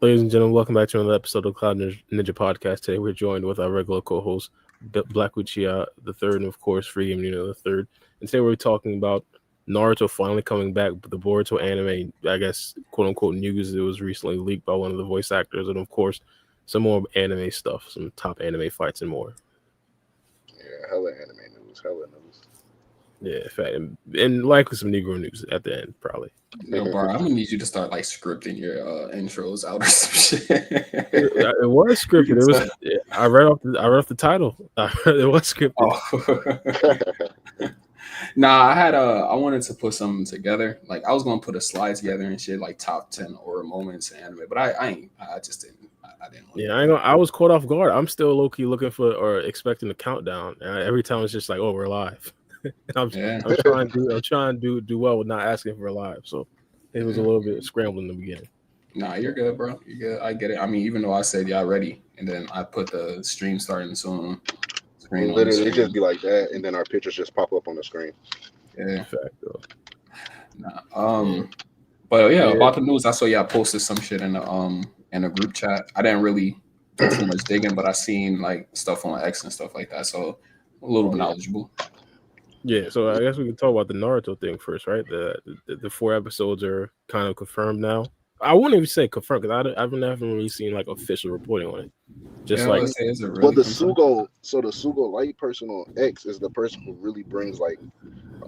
Ladies and gentlemen, welcome back to another episode of Cloud Ninja Podcast. Today we're joined with our regular co-host, Black Uchiha the third, and of course, Free Game Nino the third. And today we're talking about Naruto finally coming back, the Boruto anime, I guess, quote unquote news. It was recently leaked by one of the voice actors, and of course, some more anime stuff, some top anime fights, and more. Yeah, hella anime news, hella news. Yeah, in fact, and likely some Negro news at the end, probably. Yo, bro, I'm gonna need you to start like scripting your intros out or some shit. It was scripted. It was. I read off the title. It was scripted. Oh. Nah, I wanted to put something together. Like I was gonna put a slide together and shit, like top 10 horror moments in anime, but I just didn't. I didn't. Yeah, I was caught off guard. I'm still low key looking for or expecting the countdown. Every time it's just like, oh, we're live. I'm trying to do well with not asking for a live. So it was a little bit scrambling in the beginning. Nah, you're good, bro. You're good. I get it. I mean, even though I said y'all ready, and then I put the stream starting soon. Literally, it just be like that, and then our pictures just pop up on the screen. Yeah. Fact, though. Nah. But yeah, about the news, I saw y'all posted some shit in the group chat. I didn't really do too much digging, but I seen like stuff on X and stuff like that, so a little bit knowledgeable. Yeah, so I guess we can talk about the Naruto thing first, right? The 4 episodes are kind of confirmed now. I wouldn't even say confirmed because I've never really seen like official reporting on it. Just yeah, like, well, the Sugo Light person on X is the person who really brings like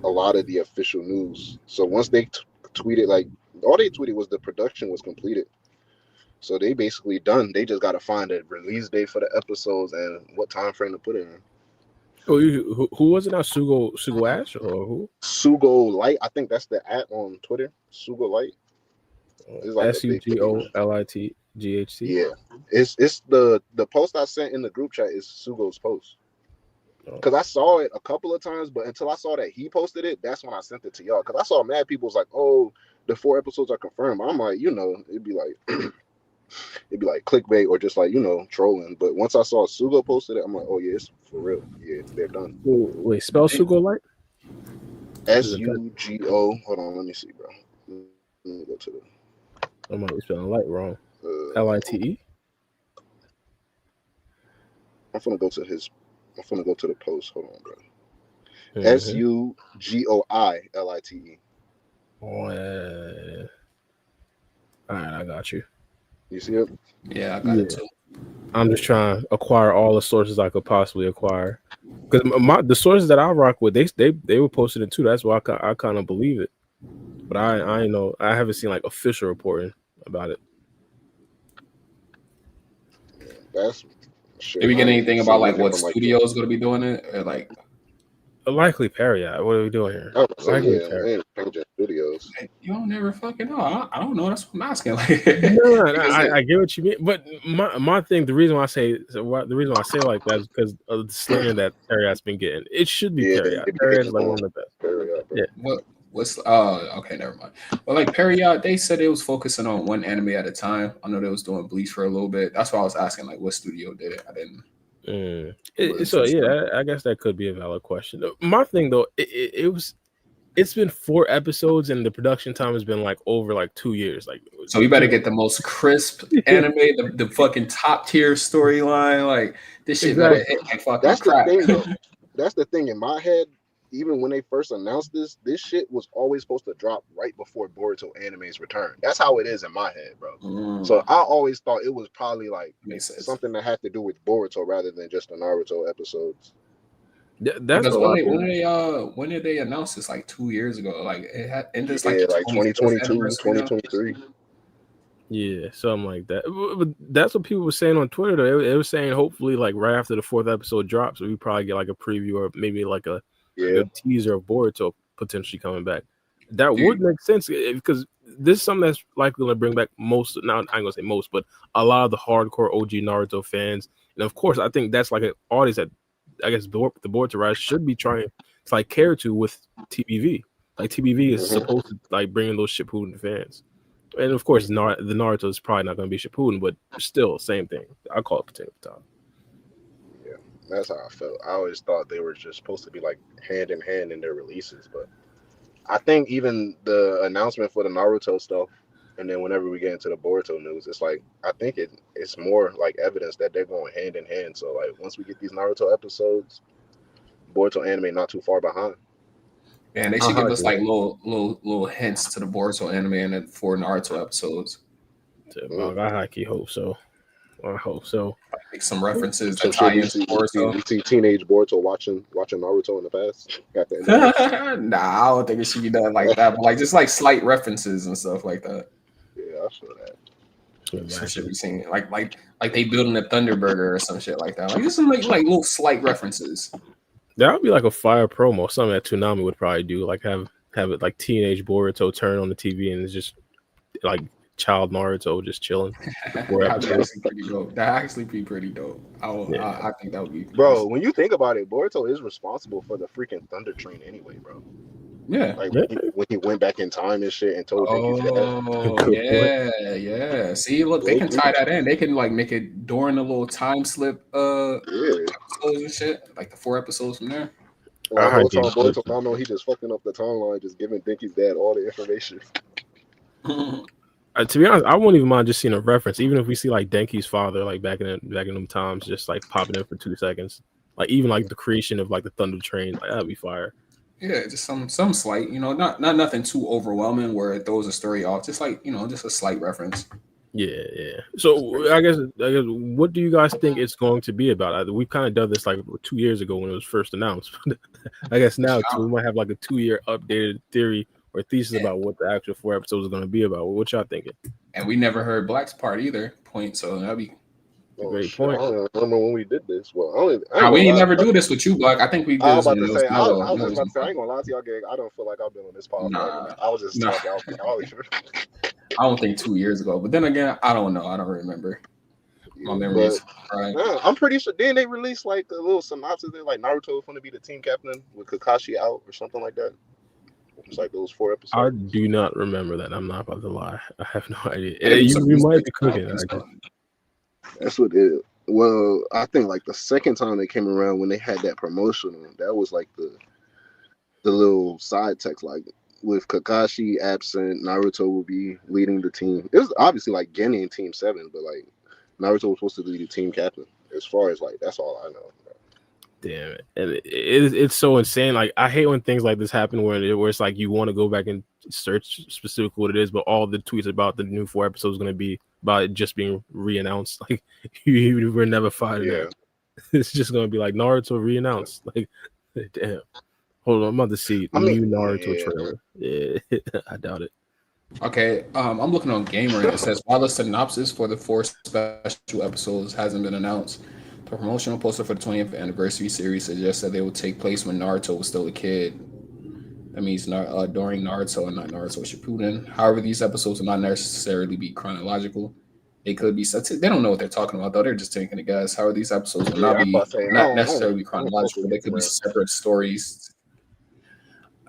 a lot of the official news. So once they tweeted, like all they tweeted was the production was completed. So they basically done. They just got to find a release date for the episodes and what time frame to put it in. Oh, who was it now? Sugo Ash or who? Sugo Light. I think that's the @ on Twitter. Sugo Light. Like SUGOLITGHT. Yeah, it's the post I sent in the group chat is Sugo's post. Because I saw it a couple of times, but until I saw that he posted it, that's when I sent it to y'all. Because I saw mad people was like, "Oh, the 4 episodes are confirmed." I'm like, it'd be like clickbait or just like trolling. But once I saw Sugo posted it, I'm like, "Oh yeah, it's for real. Yeah, they're done." Wait, spell Sugo Light? SUGO. Hold on, let me see, bro. Let me go to the. I might be spelling light wrong. LITE. I'm gonna go to the post. Hold on, bro. SUGOILITE. Oh, yeah. All right, I got you. You see it? Yeah, I got it too. I'm just trying to acquire all the sources I could possibly acquire. Because the sources that I rock with, they were posted it too. That's why I kind of believe it. But I know I haven't seen like official reporting about it. That's shit. Did we get anything about like what studio is going to be doing it, or like? Likely Parriot. What are we doing here? Likely Parriot. Studios. You don't never fucking know. I don't know. That's what I'm asking. Like, no, I get what you mean. But my thing, the reason why I say like that is because of the slander that Parriot's been getting. It should be Parriot. Parriot is like one of the best. Parriot, yeah. What's okay, never mind. But like Parriot, they said they was focusing on one anime at a time. I know they was doing Bleach for a little bit. That's why I was asking like what studio did it. I didn't. So yeah, I guess that could be a valid question. My thing though, it's been 4 episodes and the production time has been like over like 2 years. Like, so we better get the most crisp anime, the fucking top tier storyline. Like this shit better hit like fucking That's crap. the thing though. That's the thing in my head. Even when they first announced this shit was always supposed to drop right before Boruto anime's return. That's how it is in my head, bro. So I always thought it was probably like something that had to do with Boruto rather than just the Naruto episodes. That's when did they announce this? Like 2 years ago. Like it had ended like 2022, 2023. Yeah, something like that. But that's what people were saying on Twitter. Though. They were saying hopefully like right after the 4th episode drops, we probably get like a preview or maybe like a teaser of Boruto potentially coming back. That would make sense because this is something that's likely going to bring back most. Now I'm gonna say most, but a lot of the hardcore OG Naruto fans, and of course, I think that's like an audience that I guess the Boruto rise should be trying to like care to with TBV. Like TBV is supposed to like bring in those Shippuden fans, and of course, the Naruto is probably not going to be Shippuden, but still, same thing. I call it potato time. That's how I felt. I always thought they were just supposed to be like hand in hand in their releases, but I think even the announcement for the Naruto stuff And then whenever we get into the Boruto news, it's like I think it's more like evidence that they're going hand in hand. So like once we get these Naruto episodes, Boruto anime not too far behind. And they should give us like little hints to the Boruto anime and for Naruto episodes. I hope so. I hope so. Like some references So that tie into Boruto. You see teenage Boruto watching Naruto in the past. Nah, I don't think it should be done like that. But like just like slight references and stuff like that. Yeah, I saw that. Some shit we seen like they building a Thunder Burger or some shit like that. Like just some like little slight references. That would be like a fire promo. Something that Toonami would probably do. Like have it like teenage Boruto turn on the TV and it's just like child Naruto just chilling. That actually be pretty dope. I think that would be. Bro, when you think about it, Boruto is responsible for the freaking Thunder Train anyway, bro. Yeah, like when he went back in time and shit and told yeah. See, look, they can tie that in. They can like make it during the little time slip episodes and shit, like the 4 episodes from there. Well, the whole time Boruto, I know he just fucking up the timeline, just giving Dinky's dad all the information. To be honest, I won't even mind just seeing a reference, even if we see like Denki's father, like back in them times, just like popping in for 2 seconds. Like even like the creation of like the Thunder Train, like that'd be fire. Yeah, just some slight, not nothing too overwhelming where it throws a story off. Just like just a slight reference. Yeah. So I guess what do you guys think it's going to be about? We've kind of done this like 2 years ago when it was first announced. I guess now we might have like a 2-year updated theory or thesis about what the actual 4 episodes are going to be about. What y'all thinking? And we never heard Black's part either. So that'd be a great point. I don't remember when we did this. Well, we ain't never do this with you, Black. I think we did. I was about to say, I ain't gonna lie to y'all, gang. I don't feel like I've been on this podcast. Nah, I was just talking. I don't think 2 years ago, but then again, I don't know. I don't remember. My memories. Right. I'm pretty sure. Then they released like a little synopsis. There, like Naruto was going to be the team captain with Kakashi out or something like that. It's like those 4 episodes. I do not remember that. I'm not about to lie. I have no idea. You might be cooking. That's what it is. Well, I think like the second time they came around when they had that promotion, that was like the little side text, like with Kakashi absent, Naruto will be leading the team. It was obviously like Genny in Team 7, but like Naruto was supposed to be the team captain. As far as like, that's all I know. Damn it. And it's so insane. Like I hate when things like this happen where it's like you want to go back and search specifically what it is, but all the tweets about the new 4 episodes going to be about it just being re-announced. Like we're never fighting it. It's just going to be like Naruto re-announced. Like damn. Hold on, I'm about to see new Naruto trailer. Yeah, I doubt it. Okay, I'm looking on Gamer and it says while the synopsis for the 4 special episodes hasn't been announced, the promotional poster for the 20th anniversary series suggests that they will take place when Naruto was still a kid. That means during Naruto and not Naruto Shippuden. However, these episodes will not necessarily be chronological. They could be such. They don't know what they're talking about though. They're just taking a guess. However, these episodes will not necessarily chronological. They could be separate stories.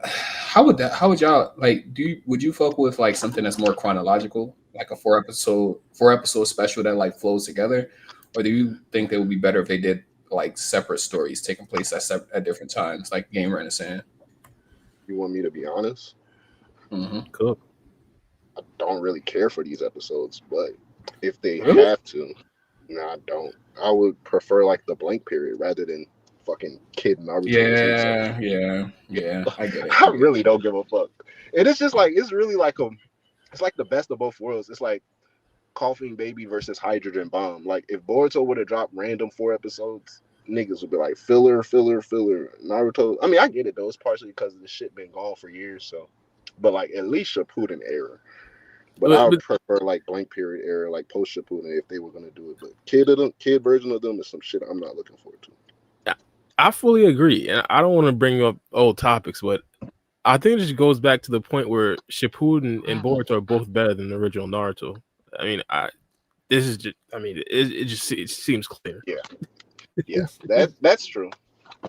How would y'all like? Would you fuck with like something that's more chronological, like a 4 episode special that like flows together, or do you think it would be better if they did like separate stories taking place at different times, like Gamer and saying? You want me to be honest? Mm-hmm. Cool. I don't really care for these episodes, but if they have to, I don't. I would prefer like the blank period rather than fucking kid Naruto. Yeah. I get it. I really don't give a fuck. And it's just like it's really like it's like the best of both worlds. It's like Coughing Baby versus Hydrogen Bomb. Like if Boruto would have dropped random 4 episodes, niggas would be like filler. Naruto. I mean, I get it though. It's partially because the shit been gone for years. So, but like at least Shippuden era. But I would prefer like blank period era, like post Shippuden if they were gonna do it. But kid version of them is some shit I'm not looking forward to. I fully agree, and I don't want to bring up old topics, but I think it just goes back to the point where Shippuden and Boruto are both better than the original Naruto. I mean, it seems clear. Yeah, that's true.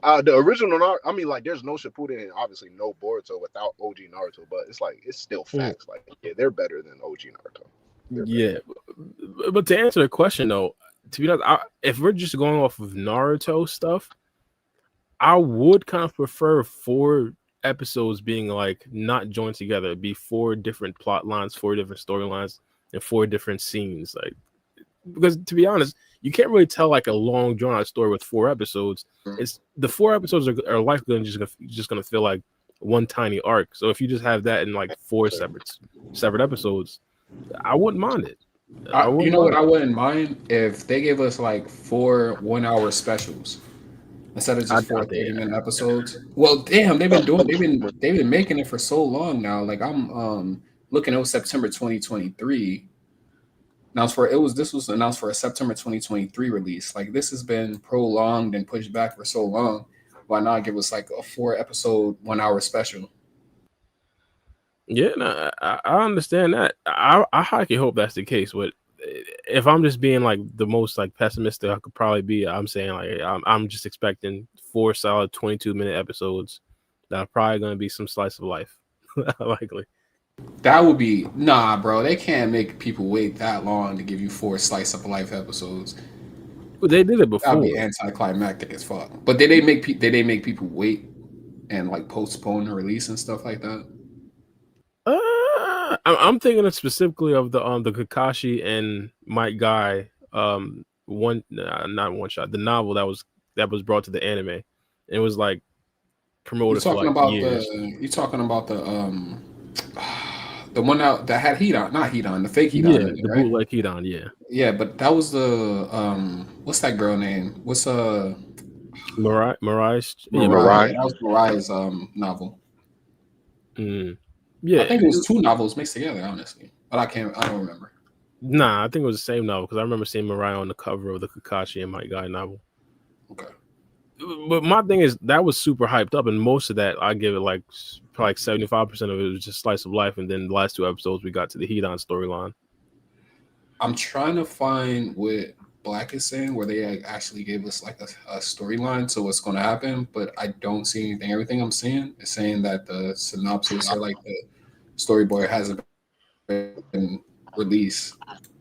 The original Naruto, I mean, like, there's no Shippuden and obviously no Boruto without OG Naruto, but it's like it's still facts. Like, yeah, they're better than OG Naruto. But to answer the question though, to be honest, if we're just going off of Naruto stuff, I would kind of prefer 4 episodes being like not joined together. It'd be 4 different plot lines, 4 different storylines, and 4 different scenes. Like, because to be honest, you can't really tell like a long drawn out story with 4 episodes. It's the 4 episodes are likely just gonna feel like one tiny arc. So if you just have that in like 4 separate episodes, I wouldn't mind it. You know what? I wouldn't mind if they gave us like 4 1-hour specials instead of just 4 30-minute episodes. Well, damn, they've been making it for so long now. Like I'm looking at September 2023. This was announced for a September 2023 release. Like this has been prolonged and pushed back for so long. Why not give us like a 4-episode 1-hour special? Yeah, no, I understand that. I highly hope that's the case. But if I'm just being like the most like pessimistic I could probably be, I'm saying like I'm just expecting 4 solid 22-minute episodes that are probably going to be some slice of life, likely. That would be bro. They can't make people wait that long to give you 4 slice of life episodes. Well, they did it before. That'd be anticlimactic as fuck. But did they make people wait and like postpone the release and stuff like that? I'm thinking specifically of the Kakashi and Might Guy not one shot, the novel that was brought to the anime. It was like promoted for like years. You're talking about the one that had Hedon, not Hedon, the fake Hedon. Yeah, the bootleg Hedon, yeah. Yeah, but that was the what's that girl name? What's Mirai? Mirai. That was Mirai's novel. Yeah, I think it was 2 novels mixed together, honestly, but I don't remember. Nah, I think it was the same novel because I remember seeing Mirai on the cover of the Kakashi and Might Guy novel. Okay. But my thing is that was super hyped up, and most of that I give it like probably 75% of it was just slice of life, and then the last 2 episodes we got to the Hedon storyline. I'm trying to find what Black is saying where they actually gave us like a storyline to what's going to happen, but I don't see anything. Everything I'm seeing is saying that the synopsis or like the storyboard hasn't been released.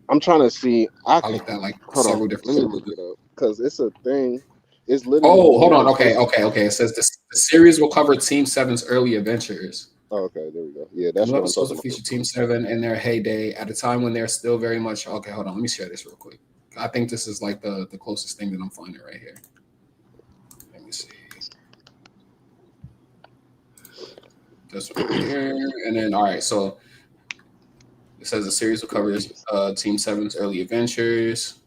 I'm trying to see. I looked at like several different because it's a thing. It's literally. Oh, hold on. Okay. It says the series will cover Team 7's early adventures. Oh, okay, there we go. Yeah, that's what I'm supposed to feature Team 7 in their heyday at a time when they're still very much. Okay, hold on. Let me share this real quick. I think this is like the closest thing that I'm finding right here. Let me see. Just right here, and then all right. So it says the series will cover Team 7's early adventures.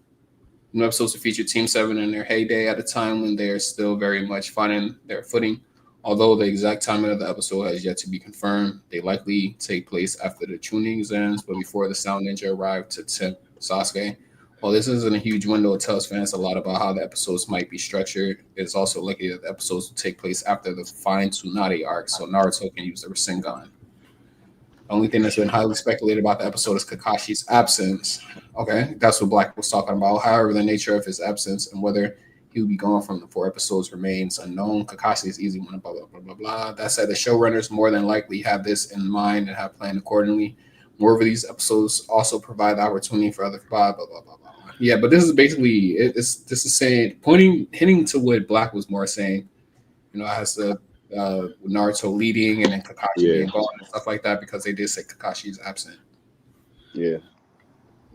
New episodes to feature Team 7 in their heyday at a time when they are still very much finding their footing. Although the exact timing of the episode has yet to be confirmed, they likely take place after the tuning exams, but before the Sound Ninja arrived to tempt Sasuke. While this isn't a huge window, it tells fans a lot about how the episodes might be structured. It's also likely that the episodes will take place after the Fine Tsunade arc, so Naruto can use the Rasengan. The only thing that's been highly speculated about the episode is Kakashi's absence. Okay, that's what Black was talking about. However, the nature of his absence and whether he will be gone from the 4 episodes remains unknown. Kakashi is easy one, blah, blah, blah, blah, blah. That said, the showrunners more than likely have this in mind and have planned accordingly. More of these episodes also provide the opportunity for other blah, blah, blah, blah, blah. Yeah, but this is basically, this is saying, hinting to what Black was more saying. You know, it has the Naruto leading and then Kakashi being gone and stuff like that because they did say Kakashi is absent. Yeah.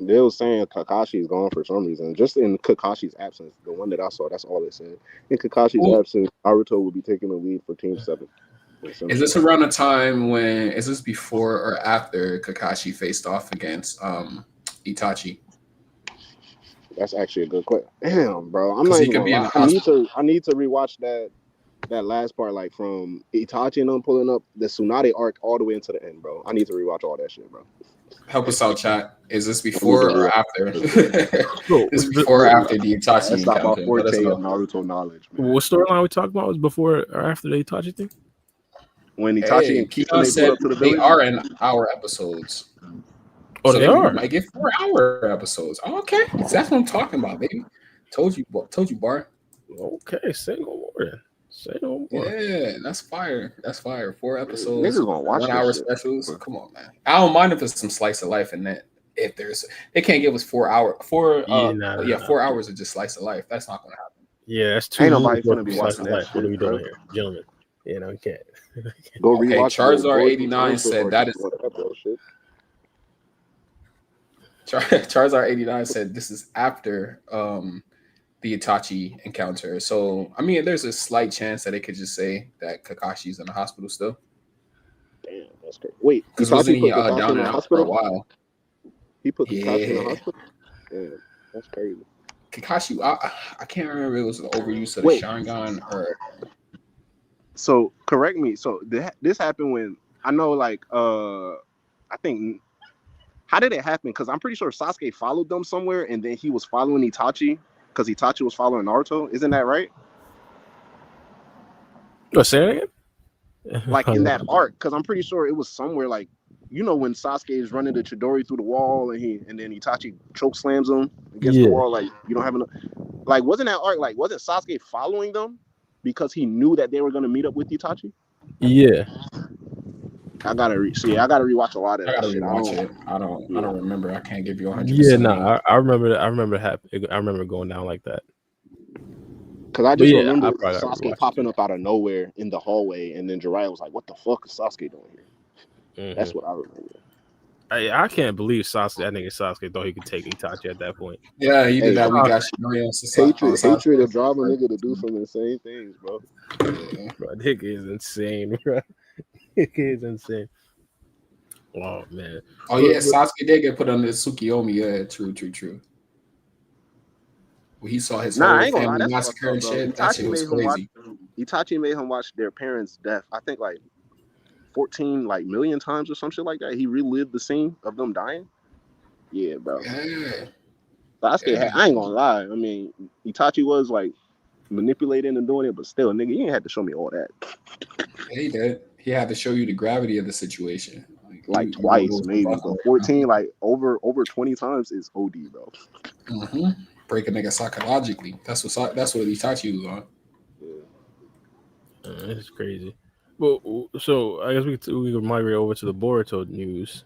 They were saying Kakashi is gone for some reason. Just in Kakashi's absence, the one that I saw, that's all it said. In Kakashi's absence, Naruto will be taking the lead for Team 7. Is this around the time is this before or after Kakashi faced off against Itachi? That's actually a good question. Damn, bro. I'm not even gonna lie. I need to rewatch that last part, like from Itachi and them pulling up the Tsunade arc all the way into the end, bro. I need to rewatch all that shit, bro. Help us out, chat. Is this before or after? Is this before or after the Itachi? That's not my forte of Naruto knowledge, man. What storyline we talking about was before or after the Itachi thing? When Itachi and Kitan said they are in our episodes. Oh, so they are. Might get 4-hour episodes. Oh, okay, that's what I'm talking about, baby. Told you, Bar. Okay, say no more then. Say no more. Yeah, that's fire. 4 episodes. Niggas gonna watch 1-hour specials. Come on, man. I don't mind if it's some slice of life in that. If they can't give us 4 hours. 4 hours of just slice of life. That's not gonna happen. Yeah, that's too. Ain't nobody gonna be watching that. What are we doing here, gentlemen? You know, you can't. Go Okay, rewatch. Charizard 89 said that is. Charizard 89 said this is after the Itachi encounter. So I mean, there's a slight chance that it could just say that Kakashi's in the hospital still. Damn, that's crazy. Wait, because wasn't he down and out for a while? He put Kakashi in the hospital. Damn, that's crazy. Kakashi, I can't remember if it was the overuse of the Sharingan or. So correct me. So this happened when I know, like, I think. How did it happen? Because I'm pretty sure Sasuke followed them somewhere, and then he was following Itachi because Itachi was following Naruto. Isn't that right? Say it again. Like in that arc, because I'm pretty sure it was somewhere like, you know, when Sasuke is running the Chidori through the wall, and then Itachi choke slams him against the wall. Like, you don't have enough. Like, wasn't that arc like, wasn't Sasuke following them because he knew that they were going to meet up with Itachi? Yeah. I gotta rewatch a lot of that. I gotta rewatch it. I don't remember. I can't give you 100%. Yeah, no, I remember that. I remember going down like that. Because I just remember Sasuke popping up out of nowhere in the hallway, and then Jiraiya was like, "What the fuck is Sasuke doing here?" Mm-hmm. That's what I remember. I can't believe Sasuke. I think Sasuke thought he could take Itachi at that point. Yeah, he did that. We got hatred of drama nigga to do some insane things, bro. Yeah. Bro, Nick is insane, bro. Nick is insane. Oh man. Oh yeah, Sasuke did get put under Tsukiyomi. Yeah, true. When he saw his whole family massacre and shit, that shit was crazy. Itachi made him watch their parents' death. I think like 14 million times or some shit like that. He relived the scene of them dying. Yeah, bro. Yeah. Sasuke I ain't gonna lie. I mean, Itachi was like manipulating and doing it, but still, nigga, you ain't had to show me all that. Yeah, he did. He had to show you the gravity of the situation. Like twice, maybe, but 14, like over 20 times is OD, bro. Mm-hmm. Break a nigga psychologically. That's what Itachi was on. Yeah. It's crazy. Well, so I guess we could migrate over to the Boruto news.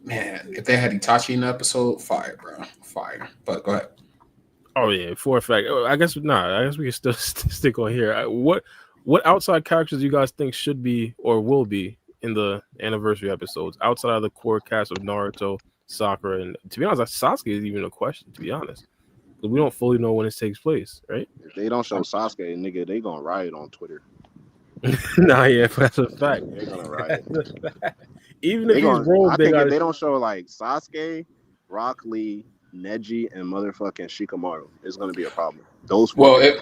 Man, if they had Itachi in the episode, fire, bro, fire. But go ahead. Oh yeah, for a fact. I guess we can still stick on here. What outside characters do you guys think should be or will be in the anniversary episodes outside of the core cast of Naruto, Sakura, and to be honest, Sasuke is even a question. To be honest, because we don't fully know when this takes place, right? If they don't show Sasuke, nigga, they gonna riot on Twitter. Nah, yeah, that's a fact. They're gonna riot. Even if he's rogue, I think if they don't show like Sasuke, Rock Lee, Neji, and motherfucking Shikamaru, it's gonna be a problem. Those four. Well,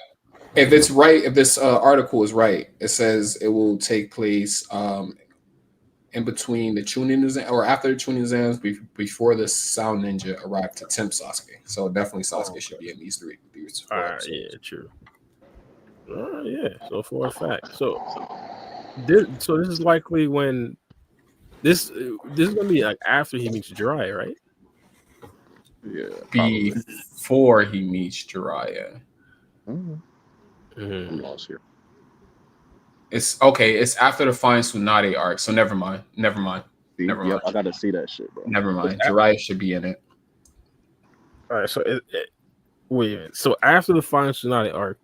if it's right, if this article is right, it says it will take place in between the Chunin exam or after the Chunin exams before the Sound Ninja arrive to tempt Sasuke. So definitely Sasuke should be in these three. All right, yeah, true. Yeah, so for a fact. So this is likely when this is gonna be like after he meets Jiraiya, right? Yeah, before he meets Jiraiya. I'm lost here. It's okay. It's after the Fine Tsunade arc, so never mind. Never mind. I gotta see that shit, bro. Never mind. Jiraiya should be in it. All right, so wait a minute. So after the Fine Tsunade arc,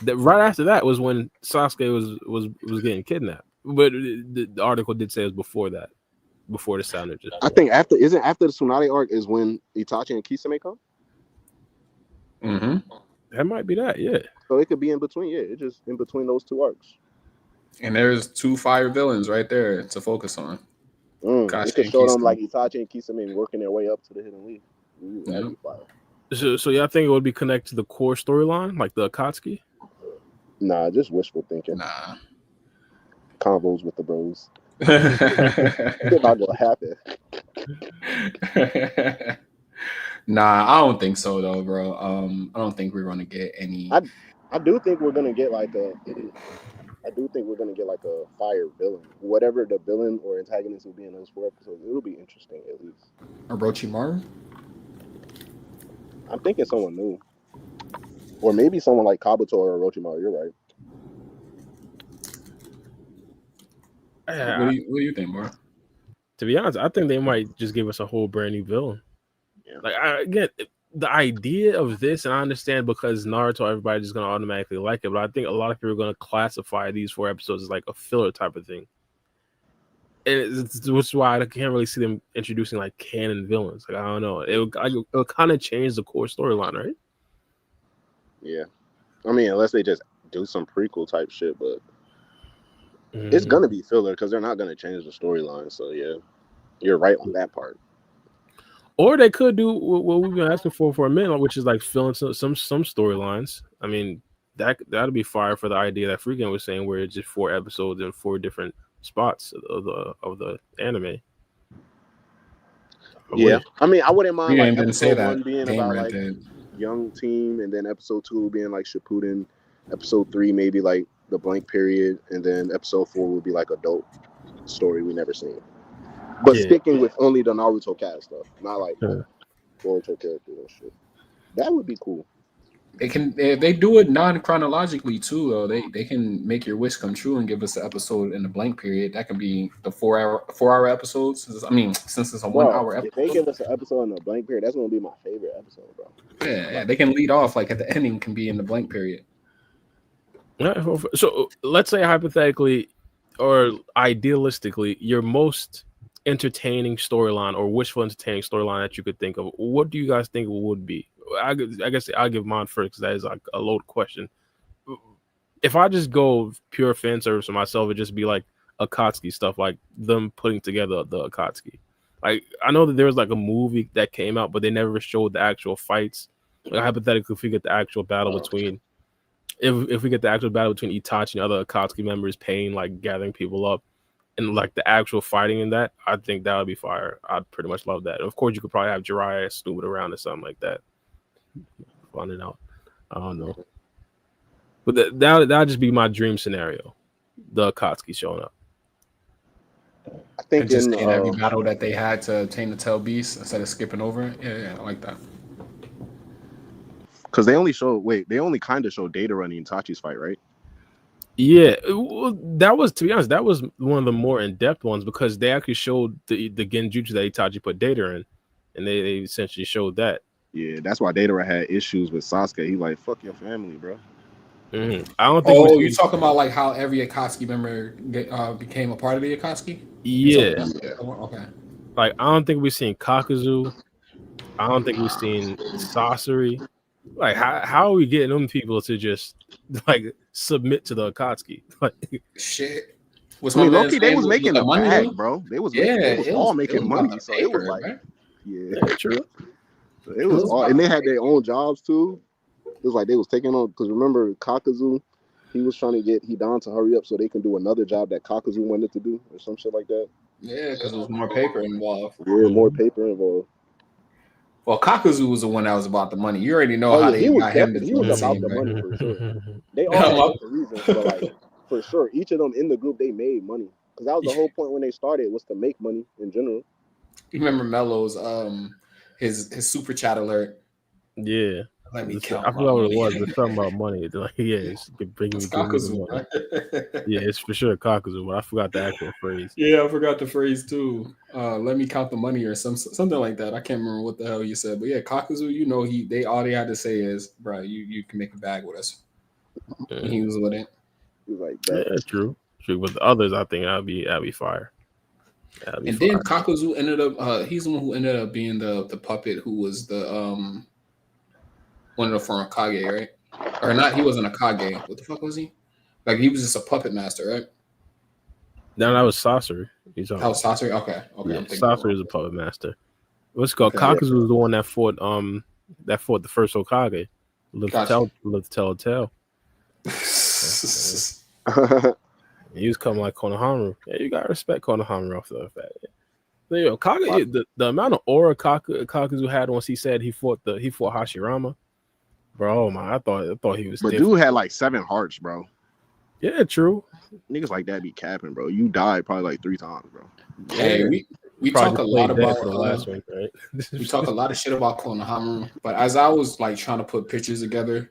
right after that was when Sasuke was getting kidnapped. But the article did say it was before that, before the Sound Ninja. I think after the Tsunade arc is when Itachi and Kisame come. Mm-hmm. That might be that, yeah. So it could be in between, yeah. It's just in between those two arcs. And there's two fire villains right there to focus on. It could show them like Itachi and Kisame working their way up to the Hidden Leaf. That'd be fire. So y'all think it would be connected to the core storyline, like the Akatsuki? Nah, just wishful thinking. Nah. Convos with the bros. It's not gonna happen. Nah, I don't think so though, bro. I don't think we're gonna get any. I do think we're gonna get like a fire villain. Whatever the villain or antagonist will be in those 4 episodes, it'll be interesting at least. Orochimaru? I'm thinking someone new. Or maybe someone like Kabuto or Orochimaru, you're right. What do you think, bro? To be honest, I think they might just give us a whole brand new villain. Yeah. Like again, the idea of this, and I understand because Naruto, everybody's just gonna automatically like it, but I think a lot of people are gonna classify these 4 episodes as like a filler type of thing. Which is why I can't really see them introducing like canon villains. Like I don't know, it'll kind of change the core storyline, right? Yeah, I mean, unless they just do some prequel type shit, but it's gonna be filler because they're not gonna change the storyline. So yeah, you're right on that part. Or they could do what we've been asking for a minute, which is like filling some storylines. I mean, that'd be fire for the idea that Freakin was saying, where it's just 4 episodes in 4 different spots of the anime. I mean, I wouldn't mind like episode 1 being about like young team, and then episode 2 being like Shippuden, episode 3 maybe like the blank period, and then episode 4 would be like adult story we never seen. But sticking with only the Naruto cast stuff, not like Boruto characters and shit. That would be cool. They do it non-chronologically too, though. They can make your wish come true and give us an episode in the blank period. That can be the 4-hour episodes. I mean, since it's a 1-hour episode. If they give us an episode in the blank period, that's gonna be my favorite episode, bro. Yeah, they can lead off like at the ending can be in the blank period. So let's say hypothetically or idealistically, your most entertaining storyline or wishful entertaining storyline that you could think of, what do you guys think it would be? I guess I'll give mine first because that is like a loaded question. If I just go pure fan service for myself, it'd just be like Akatsuki stuff, like them putting together the Akatsuki. Like I know that there was like a movie that came out, but they never showed the actual fights. Like, hypothetically, if we get the actual battle between, if we get the actual battle between Itachi and other Akatsuki members, Pain like gathering people up, and like the actual fighting in that, I think that would be fire. I'd pretty much love that. And of course, you could probably have Jiraiya snooping around or something like that. Finding out, I don't know, but that'd just be my dream scenario. The Akatsuki showing up. I think just in every battle that they had to obtain the Tail Beast instead of skipping over it. Yeah, I like that. Because they only kind of showed Data running Itachi's fight, right? Yeah, that was, to be honest, that was one of the more in-depth ones because they actually showed the genjutsu that Itachi put Data in, and they essentially showed that. Yeah, that's why Data had issues with Sasuke. He like, fuck your family, bro. Mm-hmm. I don't think. You're talking about like how every Akatsuki member became a part of the Akatsuki? Yeah. Okay. Like I don't think we've seen Kakuzu. I don't think we've seen Sasori. Like how are we getting them people to just like submit to the Akatsuki? Like shit. Loki, they was making the bag, bro. They was all making money. So it was like, yeah, true. So it was all, and they had their own jobs too. It was like they was taking on, because remember Kakuzu, he was trying to get Hidan to hurry up so they can do another job that Kakuzu wanted to do or some shit like that. Yeah, because there was more paper involved. Yeah, more paper involved. Well, Kakuzu was the one that was about the money. You already know how they got him. He was about the money for sure. They all had different reasons, but like for sure, each of them in the group they made money because that was the whole point when they started, was to make money in general. You remember Mello's his super chat alert? Yeah. Let me count. I forgot what it was, but something about money. Like, yeah, it's bringing me Kakuzu, money. Yeah, it's for sure Kakuzu, but I forgot the actual phrase. Yeah, I forgot the phrase too. Let me count the money or something like that. I can't remember what the hell you said, but yeah, Kakuzu. You know, all they had to say is, "Bro, you can make a bag with us." Yeah. And he was with it. He was like, yeah, true. With the others, I think that'd be fire. And then Kakuzu ended up. He's the one who ended up being the puppet who was the one of the former Kage, right? Or not? He wasn't a Kage. What the fuck was he? Like he was just a puppet master, right? No, that was Sasori. That was Sasori. Okay. Yeah, Sasori is a puppet master. What's it called? Okay, Kakuzu was the one that fought the first Hokage. Lived to tell a tale. He was coming like Konohamaru. Yeah, you gotta respect Konohamaru off the fact. So, Kage, the amount of aura Kakuzu had once he said he fought Hashirama. Bro, oh my! I thought he was. But dude had like 7 hearts, bro. Yeah, true. Niggas like that be capping, bro. You died probably like 3 times, bro. Hey, we talk a lot about the last one, right? We talk a lot of shit about Konohamaru, but as I was like trying to put pictures together,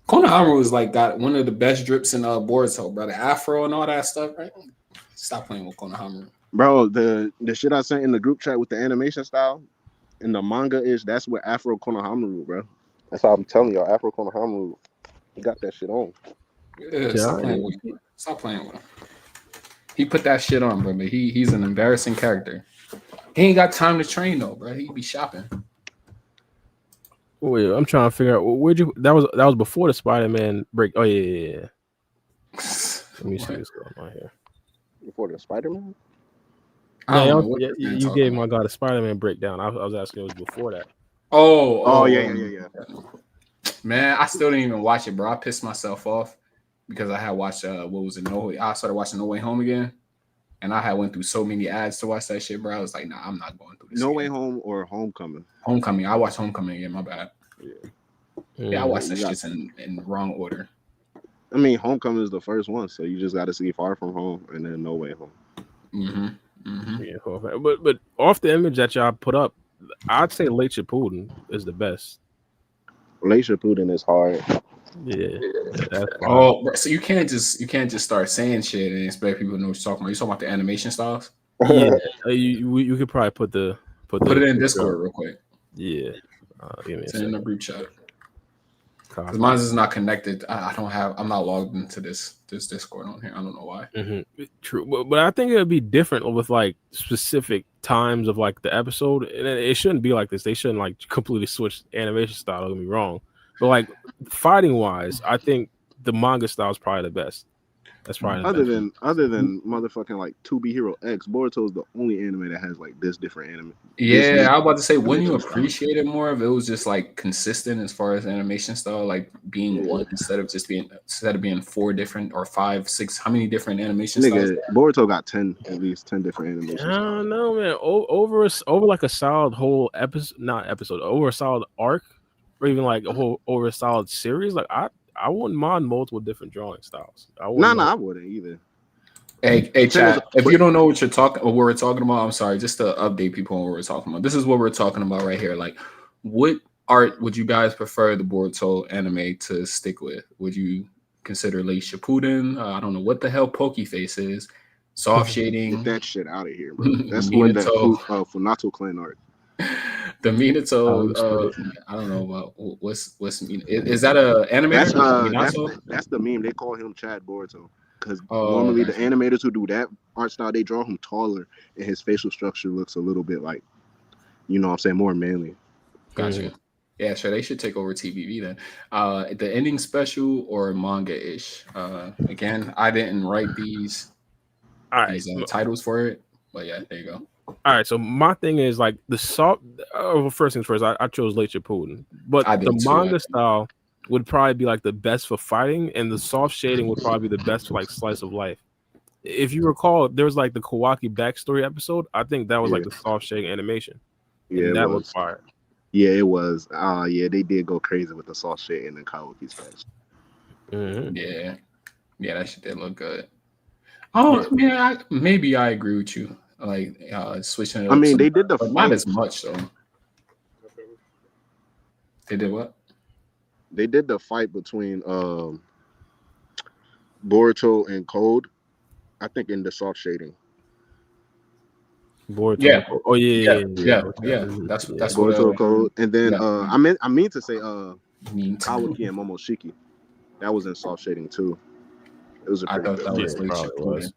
Konohamaru was like got one of the best drips in Boruto, bro. The afro and all that stuff, right? Stop playing with Konohamaru, bro. The shit I sent in the group chat with the animation style, in the manga is that's with Afro Konohamaru, bro. That's how I'm telling y'all. Afro Konohamaru, he got that shit on. Yeah, stop playing with him. Stop playing with him. He put that shit on, bro. But he's an embarrassing character. He ain't got time to train though, bro. He be shopping. Wait, I'm trying to figure out where'd you. That was before the Spider-Man break. Oh yeah. Let me see what's going on here. Before the Spider-Man. Yeah, you gave my God a Spider-Man breakdown. I was asking it was before that. Oh yeah. Man, I still didn't even watch it, bro. I pissed myself off because I had watched what was it? I started watching No Way Home again, and I had went through so many ads to watch that shit, bro. I was like, nah, I'm not going through this. No Way Home or Homecoming? Homecoming. I watched Homecoming again. My bad. Yeah, I watched that shit in wrong order. I mean, Homecoming is the first one, so you just got to see Far From Home and then No Way Home. Yeah, but off the image that y'all put up, I'd say Late Shippuden is the best. Late Shippuden is hard. Yeah. So you can't just start saying shit and expect people to know what you're talking about. You talking about the animation styles? Yeah, you could probably put it in Discord real quick. Yeah, give me a second. In the group chat. Because mine is not connected. I'm not logged into this Discord on here. I don't know why. True, but I think it would be different with like specific times of like the episode, and it shouldn't be like this. They shouldn't like completely switch animation style. Don't get me wrong, but like fighting wise, I think the manga style is probably the best. That's probably other than motherfucking like 2B Hero X. Boruto is the only anime that has like this different anime. Yeah, I was about to say, wouldn't you appreciate it more if it was just like consistent as far as animation style, like being one instead of being 4 different or 5, 6? How many different animation styles? Boruto got at least 10 different animations. I don't know, man. Over like a solid whole episode, over a solid arc, or even like over a solid series. Like I wouldn't mind multiple different drawing styles. I wouldn't either. Hey, chat. If you don't know what we're talking about, I'm sorry. Just to update people on what we're talking about. This is what we're talking about right here. Like, what art would you guys prefer the Boruto anime to stick with? Would you consider Late Shippuden? I don't know what the hell Pokeface is. Soft shading. Get that shit out of here, bro. That's when that Funato clan art. The Minato, I don't know about what's is that a animator? That's the meme. They call him Chad Boruto because normally the animators who do that art style, they draw him taller and his facial structure looks a little bit like, you know what I'm saying, more manly. Gotcha. Yeah, sure. They should take over TVV then. The ending special or manga-ish. Again, I didn't write these titles for it, but yeah, there you go. All right, so my thing is like the soft. First things first, I chose Late Shippuden, but the manga style would probably be like the best for fighting, and the soft shading would probably be the best for like slice of life. If you recall, there was like the Kawaki backstory episode. I think that was like the soft shading animation. Yeah, that was fire. Yeah, it was. They did go crazy with the soft shading and Kawaki's backstory. Yeah, that shit did look good. Oh man, maybe I agree with you. Like switching it up. I mean, they did the fight, not as much though. They did what? They did the fight between Boruto and Code. I think in the soft shading. Boruto. Yeah. Oh yeah. That's Boruto Code. And then I mean to say Kawaki and Momoshiki. That was in soft shading too. It was a pretty good.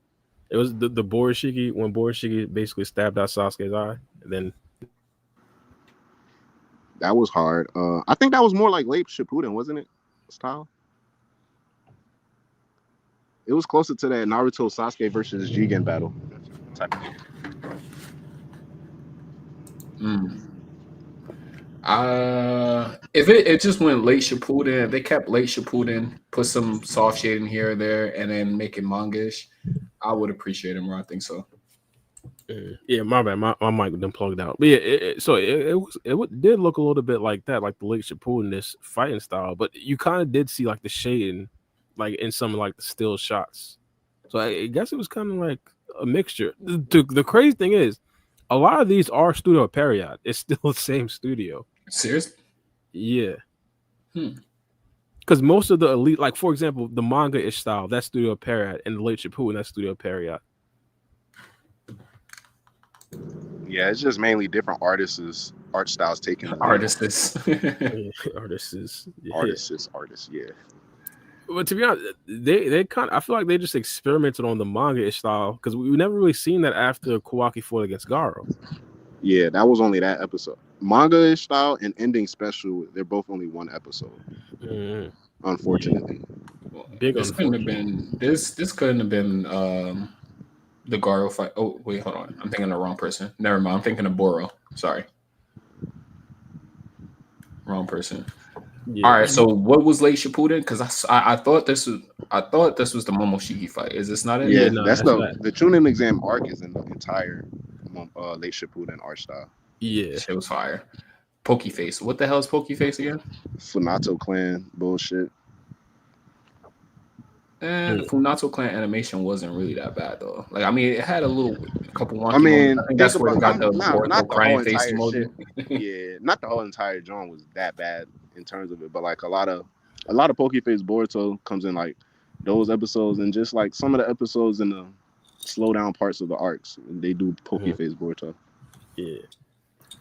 It was the Borishiki when Borishiki basically stabbed out Sasuke's eye, and then that was hard. I think that was more like Late Shippuden, wasn't it? Style. It was closer to that Naruto Sasuke versus Jigen battle. If it just went Late Shippuden, if they kept Late Shippuden, put some soft shading here or there, and then make it manga-ish, I would appreciate it more. I think so. Yeah, my bad. My mic done plugged out. But yeah, it did look a little bit like that, like the Late Shippuden, this fighting style. But you kind of did see like the shading, like in some like the still shots. So I guess it was kind of like a mixture. The crazy thing is, a lot of these are Studio Period. It's still the same studio. Seriously? Yeah. Because most of the elite, like for example, the manga-ish style, that's Studio Period, and the Late Shippuden, that's Studio Period. Yeah, it's just mainly different artists' art styles taking the lead. Artists. Artists, yeah. But to be honest, they kind of, I feel like they just experimented on the manga-ish style because we never really seen that after Kawaki fought against Garo. Yeah, that was only that episode. Manga-ish style and ending special, they're both only one episode. Mm-hmm. Unfortunately. Well, this couldn't have been the Garo fight. Oh, wait, hold on. I'm thinking of the wrong person. Never mind. I'm thinking of Boro. Sorry. Wrong person. Yeah. All right. So what was late Shippuden? Because I thought this was the Momoshiki fight. Is this not it? Yeah, no, that's the Chunin exam arc is in the entire late Shippuden art style. Yeah, shit was fire. Pokeface. What the hell is Pokeface again? Funato clan bullshit. And the Funato clan animation wasn't really that bad though. Like, I mean, it had a couple wonky. I mean, I think that's where it got the crying face emoji. Yeah, not the whole entire drawing was that bad in terms of it, but like a lot of Pokeface Boruto comes in like those episodes, and just like some of the episodes in the slow down parts of the arcs, they do Pokeface Boruto. Yeah.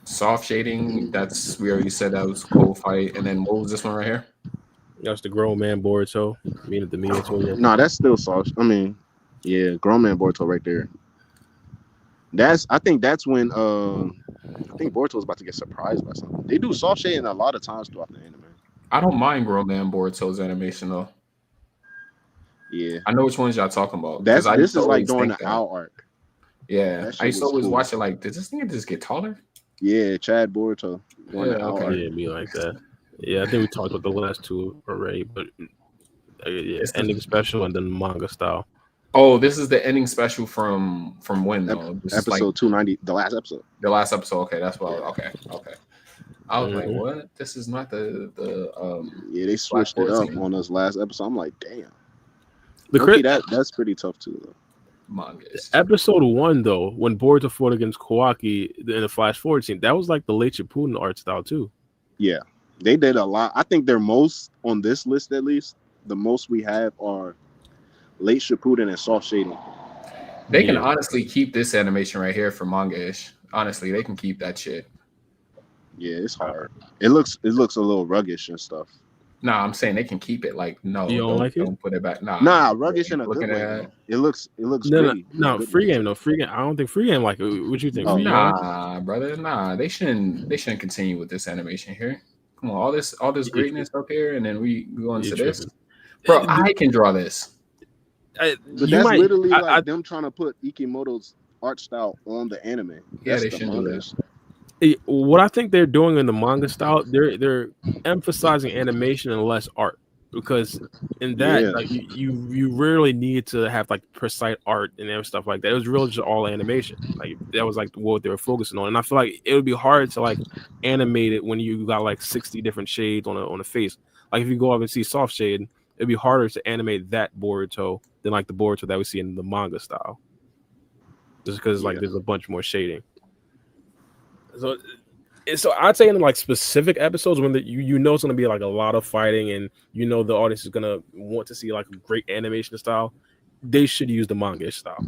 Soft shading. That's we already said that was a cool fight, and then what was this one right here? That's the grown man Boruto. No, that's still soft. I mean, yeah, grown man Boruto right there. I think that's when I think Boruto was about to get surprised by something. They do soft shading a lot of times throughout the anime. I don't mind grown man Boruto's animation though. Yeah, I know which ones y'all talking about. This is like during the Owl arc. Yeah, I used to always watch it like, did this nigga just get taller? Yeah, Chad Boruto. Yeah, okay. Yeah, be like that. Yeah, I think we talked about the last two already, but yeah, ending special and then manga style. Oh, this is the ending special from when though? Episode 290, the last episode. The last episode. Okay, that's what. Okay. I was like, what? This is not the Yeah, they switched it up on this last episode. I'm like, damn. That's pretty tough too though. Manga. Episode 1 though, when Boruto fought against Kawaki in the Flash Forward scene, that was like the late Shippuden art style too. Yeah, they did a lot. I think they're most on this list, at least. The most we have are late Shippuden and soft shading. They can honestly keep this animation right here for manga-ish. Honestly, they can keep that shit. Yeah, it's hard. It looks a little ruggish and stuff. Nah, I'm saying they can keep it. Like, no, you don't put it back. Nah, ruggish in a good way. It looks gritty. No, free game. I don't think free game like it. What you think? Nah, brother. Nah, they shouldn't continue with this animation here. Come on, all this greatness up here, and then we go into this. Bro, I can draw this. But that's literally like them trying to put Ikimoto's art style on the anime. Yeah, they shouldn't do this. What I think they're doing in the manga style, they're emphasizing animation and less art, because in that like you rarely need to have like precise art and stuff like that. It was really just all animation. Like that was like what they were focusing on, and I feel like it would be hard to like animate it when you got like 60 different shades on a face. Like if you go up and see soft shade, it'd be harder to animate that Boruto than like the Boruto that we see in the manga style, just because like there's a bunch more shading. So I'd say in like specific episodes when you know it's gonna be like a lot of fighting and you know the audience is gonna want to see like a great animation style, they should use the manga style.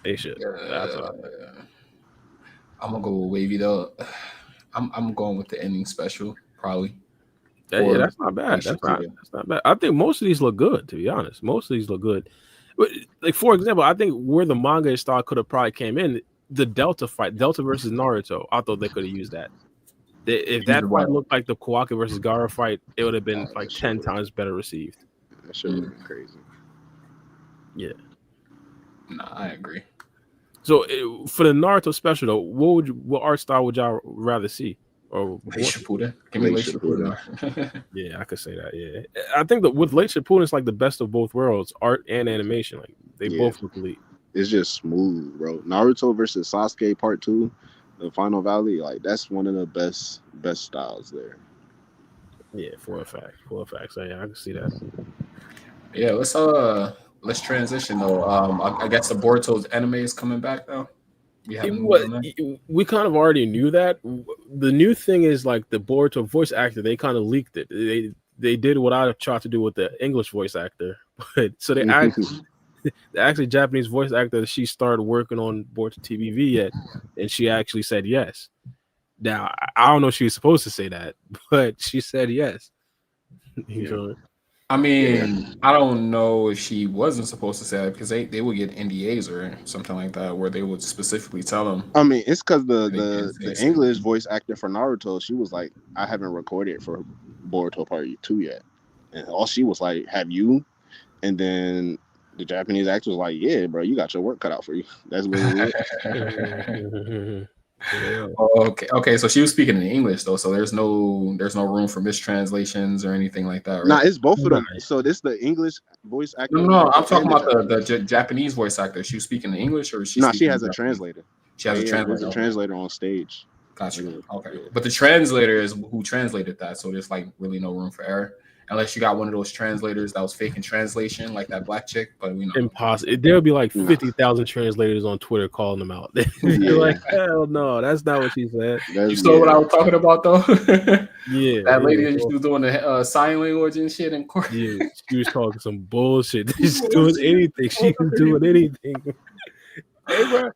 They should. I'm gonna go with wavy though. I'm going with the ending special probably. Yeah, that's not bad. That's not bad. I think most of these look good, to be honest. Most of these look good. But like for example, I think where the manga style could have probably came in. The Delta fight, Delta versus Naruto, I thought they could have used that. If that fight looked like the Kawaki versus Gaara fight, it would have been like 10 times better received. That should have been crazy. Yeah. Nah, I agree. So for the Naruto special though, what art style would y'all rather see? Or late Shippuden? Give me late Shippuden. Yeah, I could say that. Yeah, I think that with late Shippuden, it's like the best of both worlds, art and animation. Like they both look elite. It's just smooth, bro. Naruto versus Sasuke Part 2, the Final Valley, like that's one of the best styles there. Yeah, for a fact. So yeah, I can see that. Yeah, let's transition though. I guess the Boruto's anime is coming back though. We kind of already knew that. The new thing is like the Boruto voice actor, they kind of leaked it. They did what I tried to do with the English voice actor, but so they actually Japanese voice actor, she started working on Boruto TVV yet, and she actually said yes. Now I don't know if she was supposed to say that, but she said yes. You feel me? I mean, I don't know if she wasn't supposed to say that because they would get NDAs or something like that where they would specifically tell them. I mean, it's because they can't the say the certain English things. voice actor for Naruto, she was like, I haven't recorded for Boruto Part 2 yet, and all she was like, have you? And then the Japanese actor was like, yeah, bro, you got your work cut out for you. That's literally it. Yeah. Okay. So she was speaking in English though, so there's no room for mistranslations or anything like that, Nah, right? it's both of them. Right. So this the English voice actor No. I'm Naruto talking and the about Japanese. the Japanese voice actor. She was speaking in English, or is she Nah, she speaking in has a Japanese? translator. She has a There's translator. a Okay. translator on stage. Gotcha. Yeah. Okay. But the translator is who translated that, so there's like really no room for error. Unless you got one of those translators that was faking translation, like that black chick, but we know. Impossible. There'll be like 50,000 translators on Twitter calling them out. They're like, hell no, that's not what she said. You saw what I was talking about though? Yeah. That lady that she was doing the sign language and shit in court. Yeah, she was talking some bullshit. She's doing anything. She was doing anything. Hey, bro,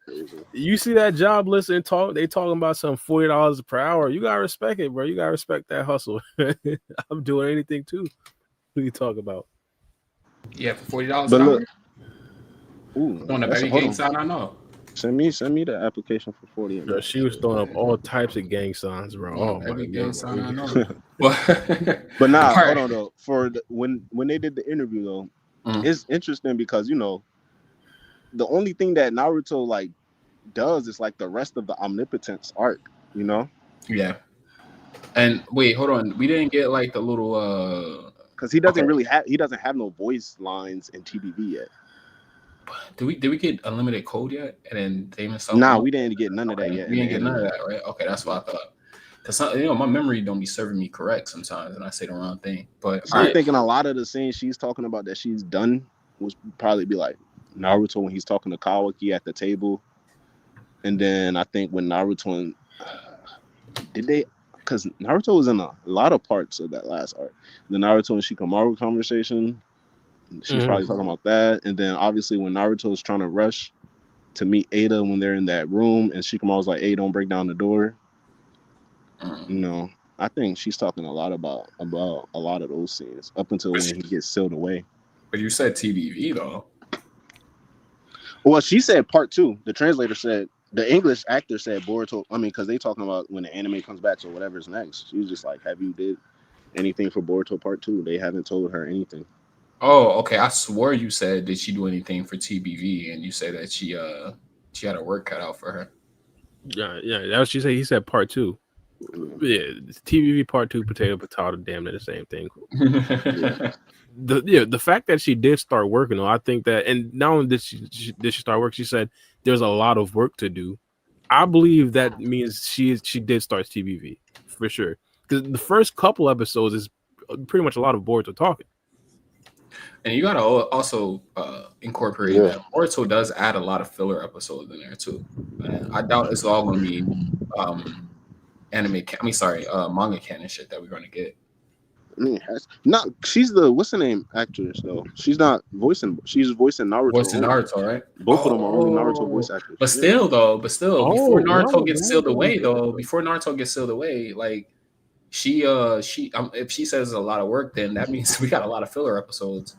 you see that job list and they talking about some $40 per hour. You gotta respect it, bro. You gotta respect that hustle. I'm doing anything too. What you talk about? Yeah, for $40 But an look, hour. On the baby gang sign, I know. Send me the application for 40. Bro, she was throwing up all types of gang signs, bro. Oh my gang god. sign, I know. But nah, hold on though. For when they did the interview though, it's interesting because the only thing that Naruto like does is like the rest of the omnipotence arc, Yeah. And wait, hold on. We didn't get like the little because he doesn't really have no voice lines in TBV yet. Did we get unlimited code yet? And then Damon stuff? Nah, we didn't get none of that yet. We didn't get none of that, right? Okay, that's what I thought. Because my memory don't be serving me correct sometimes, and I say the wrong thing. But I'm thinking a lot of the scenes she's talking about that she's done would probably be like Naruto when he's talking to Kawaki at the table, and then I think when Naruto and because Naruto was in a lot of parts of that last arc. The Naruto and Shikamaru conversation, she's probably talking about that, and then obviously when Naruto is trying to rush to meet Ada when they're in that room, and Shikamaru's like, "Hey, don't break down the door." I think she's talking a lot about a lot of those scenes up until when he gets sealed away. But you said TBV though. Well, she said part 2. The translator said, the English actor said Boruto. I mean, because they talking about when the anime comes back or whatever's next. She was just like, "Have you did anything for Boruto Part 2?" They haven't told her anything. Oh, okay. I swore you said, did she do anything for TBV? And you said that she had her work cut out for her. Yeah, that's what she said. He said part 2. Yeah, TBV part 2, potato, damn near the same thing. The fact that she did start working, though, I think that, and not only did she start work, she said there's a lot of work to do. I believe that means she did start TBV for sure, because the first couple episodes is pretty much a lot of Boruto talking. And you gotta also incorporate that Boruto does add a lot of filler episodes in there too. And I doubt it's all going to be manga canon shit that we're going to get. I mean, she's the what's the name actress though. She's not voicing. She's voicing Naruto. Voicing Naruto, right? Both of them are only Naruto voice actors. But still, before Naruto gets sealed away, like she if she says a lot of work, then that means we got a lot of filler episodes.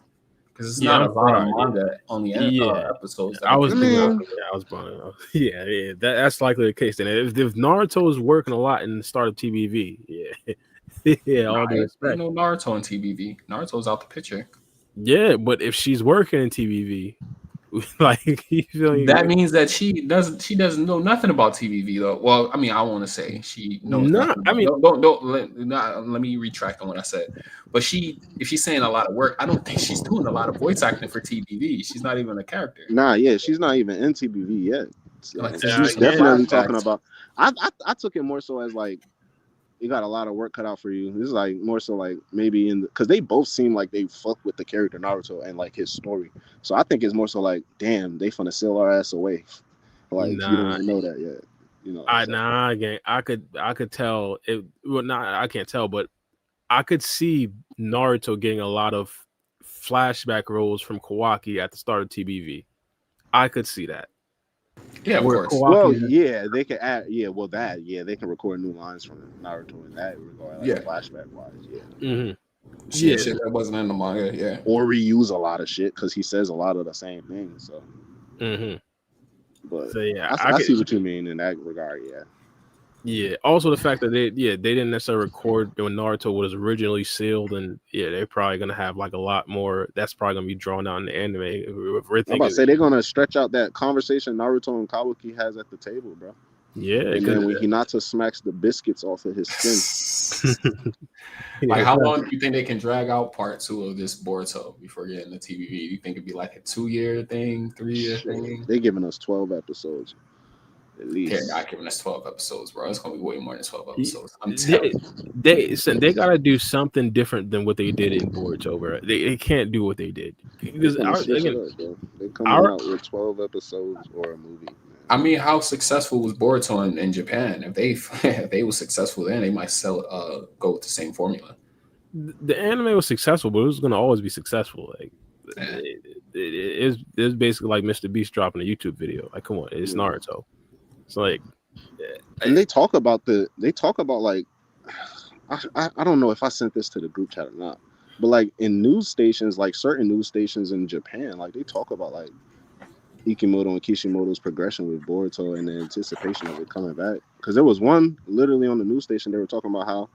Because it's not a lot of manga only episodes. I was bumming out. Yeah, that's likely the case. Then if Naruto is working a lot in the start of TBV, all due respect. No Naruto in TBV. Naruto's out the picture. Yeah, but if she's working in TBV, like that means that she doesn't know nothing about TBV though. Well, I mean, I want to say she knows nothing. I mean, let me retract on what I said. But if she's saying a lot of work, I don't think she's doing a lot of voice acting for TBV. She's not even a character. She's not even in TBV yet. She's definitely talking about. I took it more so as like, you got a lot of work cut out for you. This is like more so like maybe because they both seem like they fuck with the character Naruto and like his story. So I think it's more so like, damn, they finna seal our ass away. Like you don't even know that yet. Again, I could tell it. Well, I can't tell, but I could see Naruto getting a lot of flashback roles from Kawaki at the start of TBV. I could see that. Yeah, of course. Well, yeah, they can add. Yeah, well, they can record new lines from Naruto in that regard, like flashback wise. Yeah. Shit that wasn't in the manga. Yeah. Or reuse a lot of shit because he says a lot of the same things. So. But so yeah, I see what you mean in that regard. Yeah. Yeah. Also, the fact that they didn't necessarily record when Naruto was originally sealed, and they're probably gonna have like a lot more. That's probably gonna be drawn out in the anime. I'm about to say they're gonna stretch out that conversation Naruto and Kawaki has at the table, bro. Yeah. And then when Hinata smacks the biscuits off of his skin. Like, how long do you think they can drag out part 2 of this Boruto before getting the TVV? Do you think it'd be like a 2-year thing, 3-year thing? They're giving us 12 episodes. At least. They're not giving us 12 episodes, bro. It's gonna be way more than 12 episodes. I'm telling you. They gotta do something different than what they did in Boruto, bro. They can't do what they did. Because they're coming out with 12 episodes or a movie. Man. I mean, how successful was Boruto in Japan? If they were successful then, they might go with the same formula. The anime was successful, but it was gonna always be successful. Like it's basically like Mr. Beast dropping a YouTube video. Like, come on, it's Naruto. It's like, and they talk about like, I don't know if I sent this to the group chat or not, but like in news stations, like certain news stations in Japan, like they talk about like Ikimoto and Kishimoto's progression with Boruto and the anticipation of it coming back. Because there was one literally on the news station, they were talking about how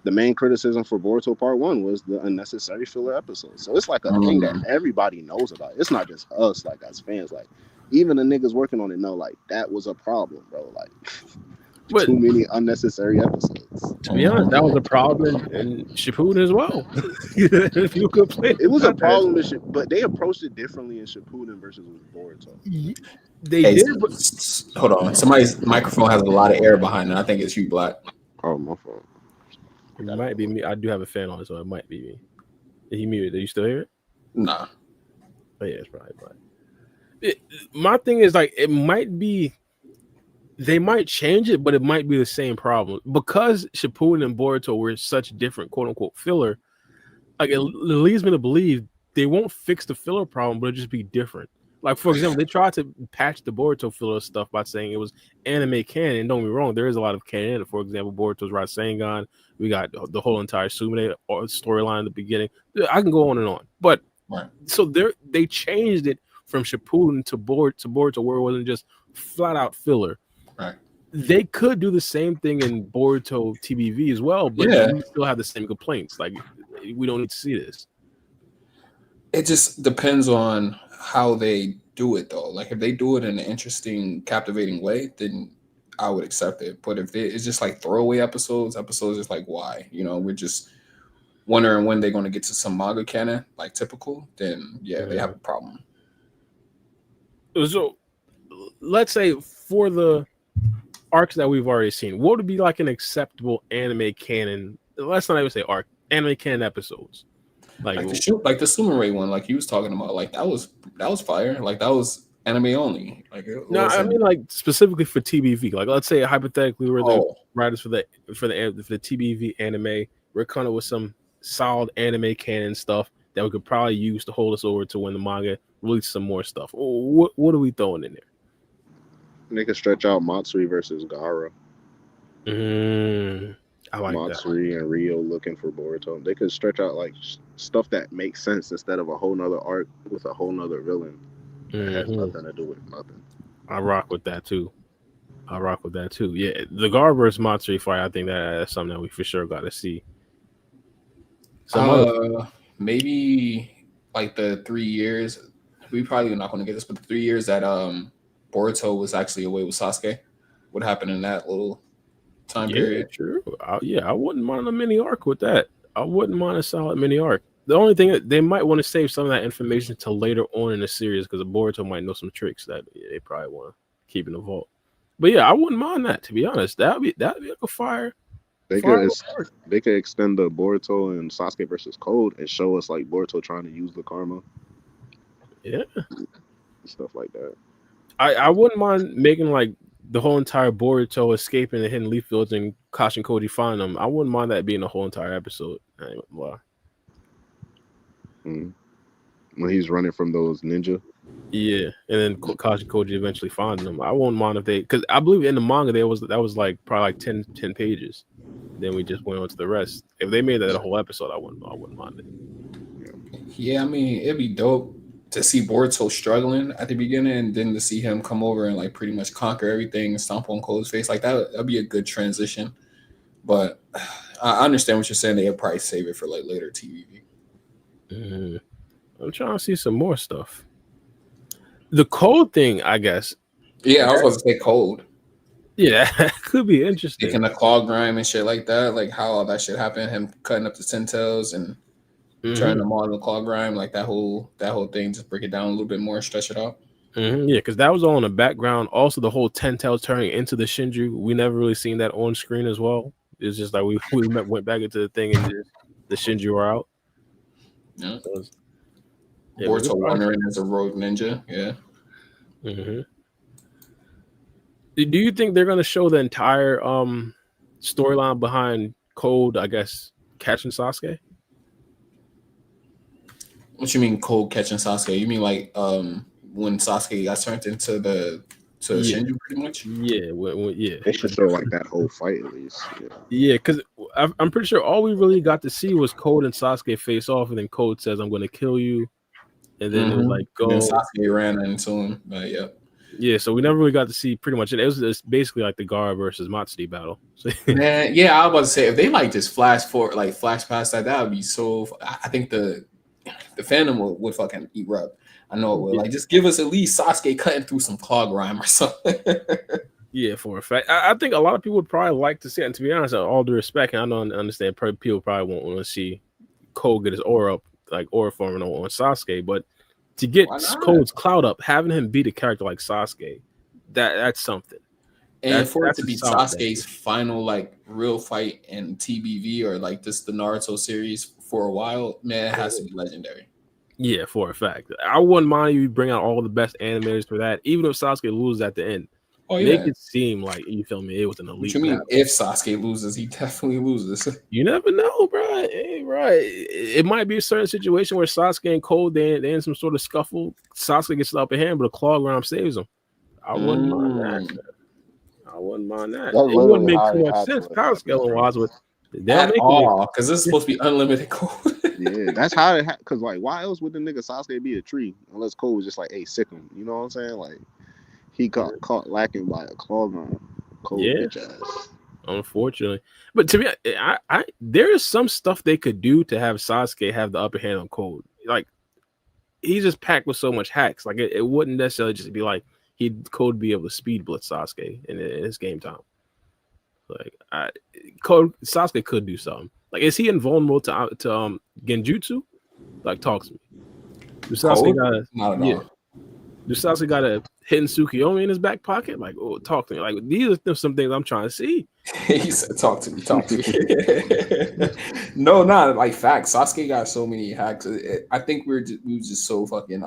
the main criticism for Boruto Part 1 was the unnecessary filler episodes. So it's like a thing that everybody knows about. It's not just us, like as fans, like. Even the niggas working on it know, like, that was a problem, bro. Like, too many unnecessary episodes. To be honest, that was a problem in Shippuden as well. If you could play it was a problem, but they approached it differently in Shippuden versus with Boruto. They did. Hold on. Somebody's microphone has a lot of air behind it. I think it's you, Black. Oh, my fault. It might be me. I do have a fan on it, so it might be me. Is he muted? Do you still hear it? Nah. Oh, yeah, it's probably Black. My thing is like it might be they might change it, but it might be the same problem because Shippuden and Boruto were such different quote unquote filler. Like it leads me to believe they won't fix the filler problem, but it'll just be different. Like for example, they tried to patch the Boruto filler stuff by saying it was anime canon. Don't get me wrong, there is a lot of canon. For example, Boruto's Rasengan. We got the whole entire Sumire storyline in the beginning. I can go on and on, but so they changed it from Shippuden to Boruto, where it wasn't just flat out filler. Right. They could do the same thing in Boruto TBV as well, but we still have the same complaints. Like we don't need to see this. It just depends on how they do it, though. Like if they do it in an interesting, captivating way, then I would accept it. But if it's just like throwaway episodes just like why? We're just wondering when they're going to get to some manga canon, like typical. Then they have a problem. So let's say for the arcs that we've already seen, what would be like an acceptable anime canon? Let's not even say arc, anime canon episodes. Like the Sumire one, like he was talking about, like that was fire. Like that was anime only. Like I mean like specifically for TBV. Like let's say hypothetically we're the writers for the TBV anime. We're kind of with some solid anime canon stuff that we could probably use to hold us over to when the manga release some more stuff. What are we throwing in there? They could stretch out Matsuri versus Gaara. I like Matsuri and Rio looking for Boruto. They could stretch out like stuff that makes sense instead of a whole nother arc with a whole nother villain. That has nothing to do with nothing. I rock with that too. Yeah, the Gaara versus Matsuri fight. I think that's something that we for sure got to see. Maybe like the 3 years. We probably not going to get this, but the 3 years that Boruto was actually away with Sasuke. What happened in that little time period? True. I wouldn't mind a mini arc with that. I wouldn't mind a solid mini arc. The only thing that they might want to save some of that information till later on in the series because Boruto might know some tricks that they probably want to keep in the vault. But I wouldn't mind that, to be honest. That'd be like a fire. They could extend the Boruto and Sasuke versus Code and show us like Boruto trying to use the karma. Yeah. Stuff like that. I wouldn't mind making like the whole entire Boruto escaping the hidden leaf fields and Kashin Koji find them. I wouldn't mind that being a whole entire episode. When he's running from those ninja. Yeah, and then Kashi Koji eventually finding them. I won't mind if they, because I believe in the manga that was like probably like 10 pages. Then we just went on to the rest. If they made that a whole episode, I wouldn't mind it. Yeah, I mean, it'd be dope to see Boruto struggling at the beginning, and then to see him come over and like pretty much conquer everything and stomp on Cold's face. Like that'd be a good transition. But I understand what you're saying. They'll probably save it for like later TV. I'm trying to see some more stuff. The Cold thing, I guess. Yeah, I was about to say Cold. Yeah, could be interesting. Taking the claw grime and shit like that, like how all that shit happened, him cutting up the Ten Tails and turning them all into claw grime, like that whole thing, just break it down a little bit more and stretch it out. Yeah, because that was all in the background. Also, the whole Ten Tails turning into the Shinju, we never really seen that on screen as well. It's just like we went back into the thing and the Shinju are out. Yeah. Boruto wandering as a rogue ninja. Yeah. Do you think they're gonna show the entire storyline behind Cold, I guess, catching Sasuke? What you mean Cold catching Sasuke? You mean like when Sasuke got turned into Shinju, pretty much? Yeah, yeah. They should show like that whole fight at least. Yeah, because I'm pretty sure all we really got to see was Cold and Sasuke face off, and then Cold says, "I'm going to kill you," and then it was like, "Go." And Sasuke ran into him. Yeah. Yeah, so we never really got to see pretty much it. It was basically like the Gaara versus Matsuda battle. Man, yeah, I was about to say if they like just flash past that would be so. I think the fandom would fucking erupt. I know it would. Like, just give us at least Sasuke cutting through some claw grime or something. Yeah, for a fact. I think a lot of people would probably like to see it. And to be honest, all due respect, and I don't understand, people probably won't want to see Cole get his aura up, like aura forming on Sasuke. But to get Cole's clout up, having him beat a character like Sasuke, that's something. And for it to be Sasuke's final like real fight in TBV or like just the Naruto series for a while, man, it has to be legendary. Yeah, for a fact. I wouldn't mind you bring out all the best animators for that, even if Sasuke loses at the end. Oh, yeah. Make it seem like, you feel me, it was an elite. What you mean, if Sasuke loses, he definitely loses. You never know, bro. Hey, right. It might be a certain situation where Sasuke and Cole, they're in some sort of scuffle. Sasuke gets the upper hand, but a claw grime saves him. I wouldn't mind that. I wouldn't mind that. It wouldn't make too much sense power scaling wise with at all, because this is supposed to be unlimited Cole. Yeah, that's how it because like why else would the nigga Sasuke be a tree unless Cole was just like, hey, sick him. You know what I'm saying? Like he got caught lacking by a claw gun. Cole bitch ass. Unfortunately. But to me, I there is some stuff they could do to have Sasuke have the upper hand on Cole. Like he's just packed with so much hacks. Like it wouldn't necessarily just be like Code be able to speed blitz Sasuke in his game time. Like Sasuke could do something. Like, is he invulnerable to Genjutsu? Like, talk to me. Do Sasuke got a hidden Tsukiyomi in his back pocket? Like, oh, talk to me. Like, these are some things I'm trying to see. He said, "Talk to me, talk to me." No, not like facts. Sasuke got so many hacks. I think we were just so fucking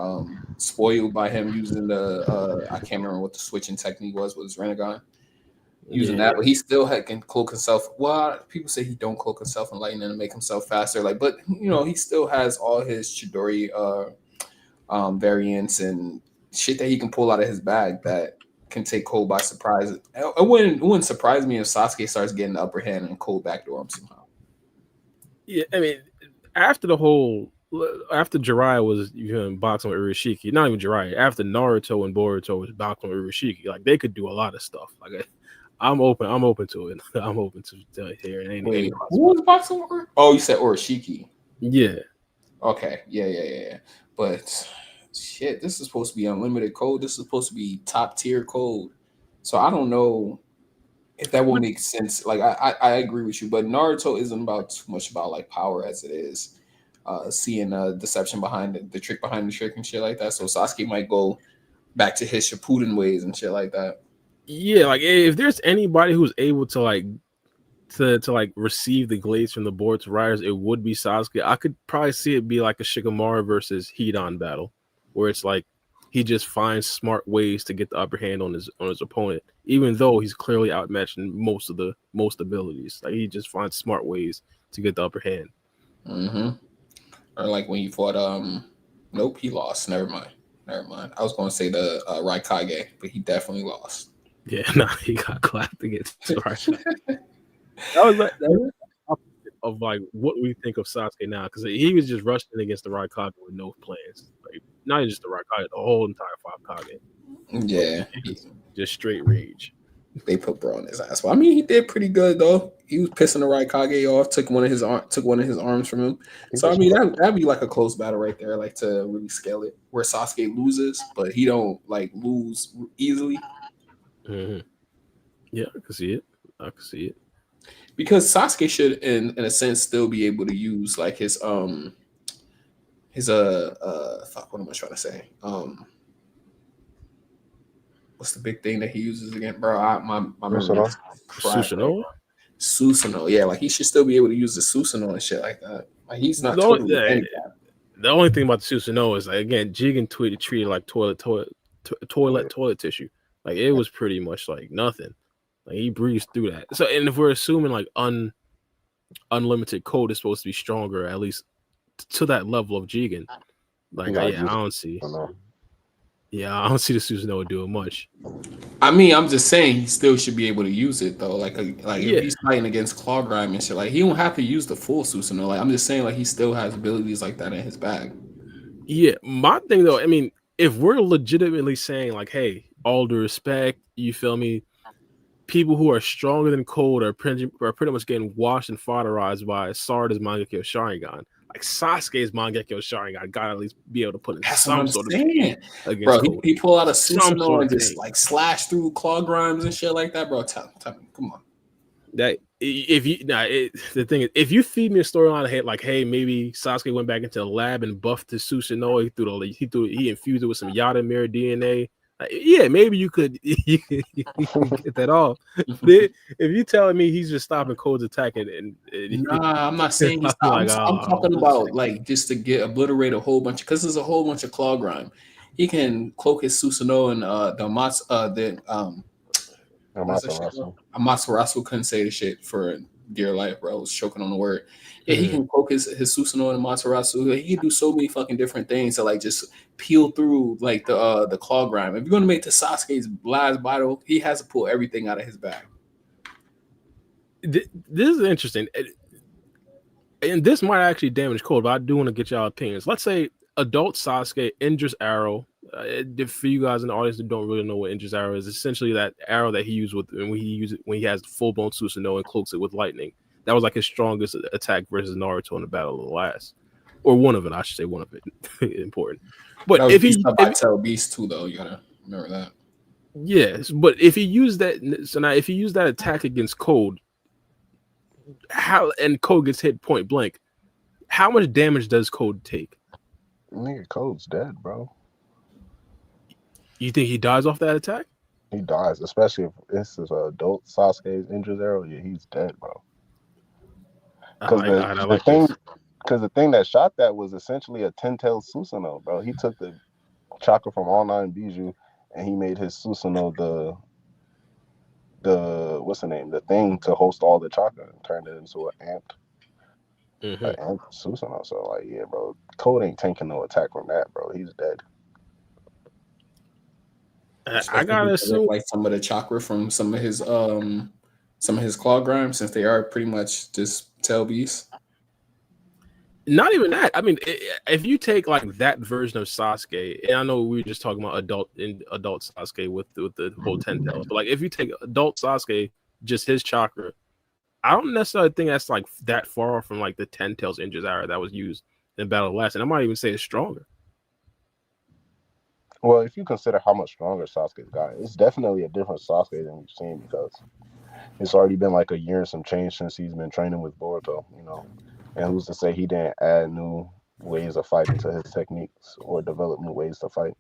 spoiled by him using the I can't remember what the switching technique was with his Rinnegan. Using that, but he still can cloak himself. Well, people say he don't cloak himself in lightning and make himself faster. Like, but you know, he still has all his Chidori variants and shit that he can pull out of his bag that can take Cole by surprise. It wouldn't surprise me if Sasuke starts getting the upper hand and Cole backdoor him somehow. Yeah, I mean, after Jiraiya was boxing with Urashiki, not even Jiraiya. After Naruto and Boruto was boxing with Urashiki, like they could do a lot of stuff. Like. I'm open to it. I'm open to hearing. Wait, who was boxing with her? Oh, you said Urashiki. Yeah. Okay. Yeah. But shit, this is supposed to be unlimited code. This is supposed to be top tier code. So I don't know if that will make sense. Like I agree with you, but Naruto isn't about too much about like power as it is seeing deception behind the trick behind the trick and shit like that. So Sasuke might go back to his Shippuden ways and shit like that. Yeah, like if there's anybody who's able to receive the glades from the Boruto riders, it would be Sasuke. I could probably see it be like a Shikamaru versus Hidan battle, where it's like he just finds smart ways to get the upper hand on his opponent, even though he's clearly outmatched in most abilities. Like he just finds smart ways to get the upper hand. Mm-hmm. Or like when he fought nope, he lost. Never mind. Never mind. I was going to say the Raikage, but he definitely lost. Yeah, he got clapped against Raikage. that was of like what we think of Sasuke now, because he was just rushing against the Raikage with no plans. Like not even just the Raikage, the whole entire 5 Kage. Yeah, just straight rage. They put bro on his ass. Well, I mean, he did pretty good though. He was pissing the Raikage off, took one of his arms from him. So I mean, that'd be like a close battle right there, like to really scale it, where Sasuke loses, but he don't like lose easily. Mm-hmm. Yeah, I can see it. Because Sasuke should, in a sense, still be able to use like his fuck. What am I trying to say? What's the big thing that he uses again, bro? My memory is Susanoo. Yeah, like he should still be able to use the Susanoo and shit like that. Like he's not totally handicapped. The only thing about the Susanoo is like again, Jigen treated like toilet tissue. Like it was pretty much like nothing. Like he breezed through that. So, and if we're assuming like unlimited code is supposed to be stronger, at least to that level of Jigen, like I don't see. Yeah, I don't see the Susanoo doing much. I mean, I'm just saying he still should be able to use it though. Like if he's fighting against Clawgrime and shit, like he don't have to use the full Susanoo. Like I'm just saying, like he still has abilities like that in his bag. Yeah, my thing though, I mean, if we're legitimately saying like, hey, all due respect, you feel me? People who are stronger than Cold are pretty much getting washed and fodderized by Sarada's Mangekyo Sharingan. Like Sasuke's Mangekyo Sharingan gotta at least be able to put in some sort of pain against Cold. He pull out a Susanoo and just like slash through Clawgrimes and shit like that, bro. Tell me, come on. That the thing is, if you feed me a storyline of like, hey, maybe Sasuke went back into the lab and buffed the Susanoo, he infused it with some Yadamir DNA. Yeah, maybe you could get that off. But if you telling me he's just stopping Cold's attack and nah, I'm not saying he's I'm talking about like just to obliterate a whole bunch because there's a whole bunch of Clawgrime. He can cloak his Susanoo and Amaterasu couldn't say the shit for dear life, bro. I was choking on the word. Yeah, he can cloak his Susanoo and Amaterasu. He can do so many fucking different things to like just peel through like the Clawgrime. If you're gonna make the Sasuke's last battle, he has to pull everything out of his bag. This is interesting, and this might actually damage Cold, but I do want to get y'all opinions. Let's say adult Sasuke injures Arrow. For you guys in the audience that don't really know what injures Arrow is, essentially that arrow that he used when he has full blown Susanoo and cloaks it with lightning. That was like his strongest attack versus Naruto in the Battle of the Last, or one of it. I should say one of it. Important. But if he tell Beast too, though, you gotta remember that. Yes, but if he used that, so now if he used that attack against Cold, and Cold gets hit point blank, how much damage does Cold take? Nigga, Cold's dead, bro. You think he dies off that attack? He dies, especially if this is an adult Sasuke's injures Arrow. Yeah, he's dead, bro. Because the thing that shot that was essentially a 10-tailed Susanoo, bro. He took the chakra from all 9 Bijou and he made his Susanoo the what's the name? The thing to host all the chakra and turned it into an amped Susanoo. So like, yeah, bro, Cold ain't tanking no attack from that, bro. He's dead. I gotta assume like some of the chakra from some of his Clawgrime, since they are pretty much just tail beasts. Not even that. I mean, if you take like that version of Sasuke, and I know we were just talking about adult Sasuke with the whole 10 tails, but like if you take adult Sasuke, just his chakra, I don't necessarily think that's like that far from like the 10 tails injures arrow that was used in Battle of the Last, and I might even say it's stronger. Well, if you consider how much stronger Sasuke's gotten, it's definitely a different Sasuke than we've seen because it's already been like a year and some change since he's been training with Boruto, you know. And who's to say he didn't add new ways of fighting to his techniques or develop new ways to fight?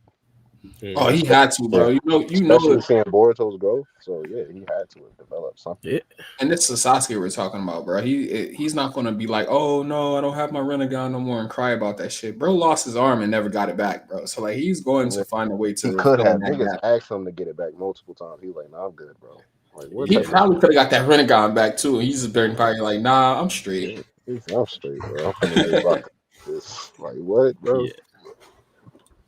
Oh, he had to, bro. You know, especially seeing Boruto's growth. So yeah, he had to develop something. Yeah. And this is Sasuke we're talking about, bro. He's not gonna be like, oh no, I don't have my Rinnegan no more and cry about that shit. Bro lost his arm and never got it back, bro. So like he's going to find a way to. He could have niggas asked him to get it back multiple times. He was like, nah, I'm good, bro. Like, he probably could have got that Rinnegan back too. And he's just probably like, nah, I'm straight. I'm straight, bro. I'm like, what, bro? Yeah.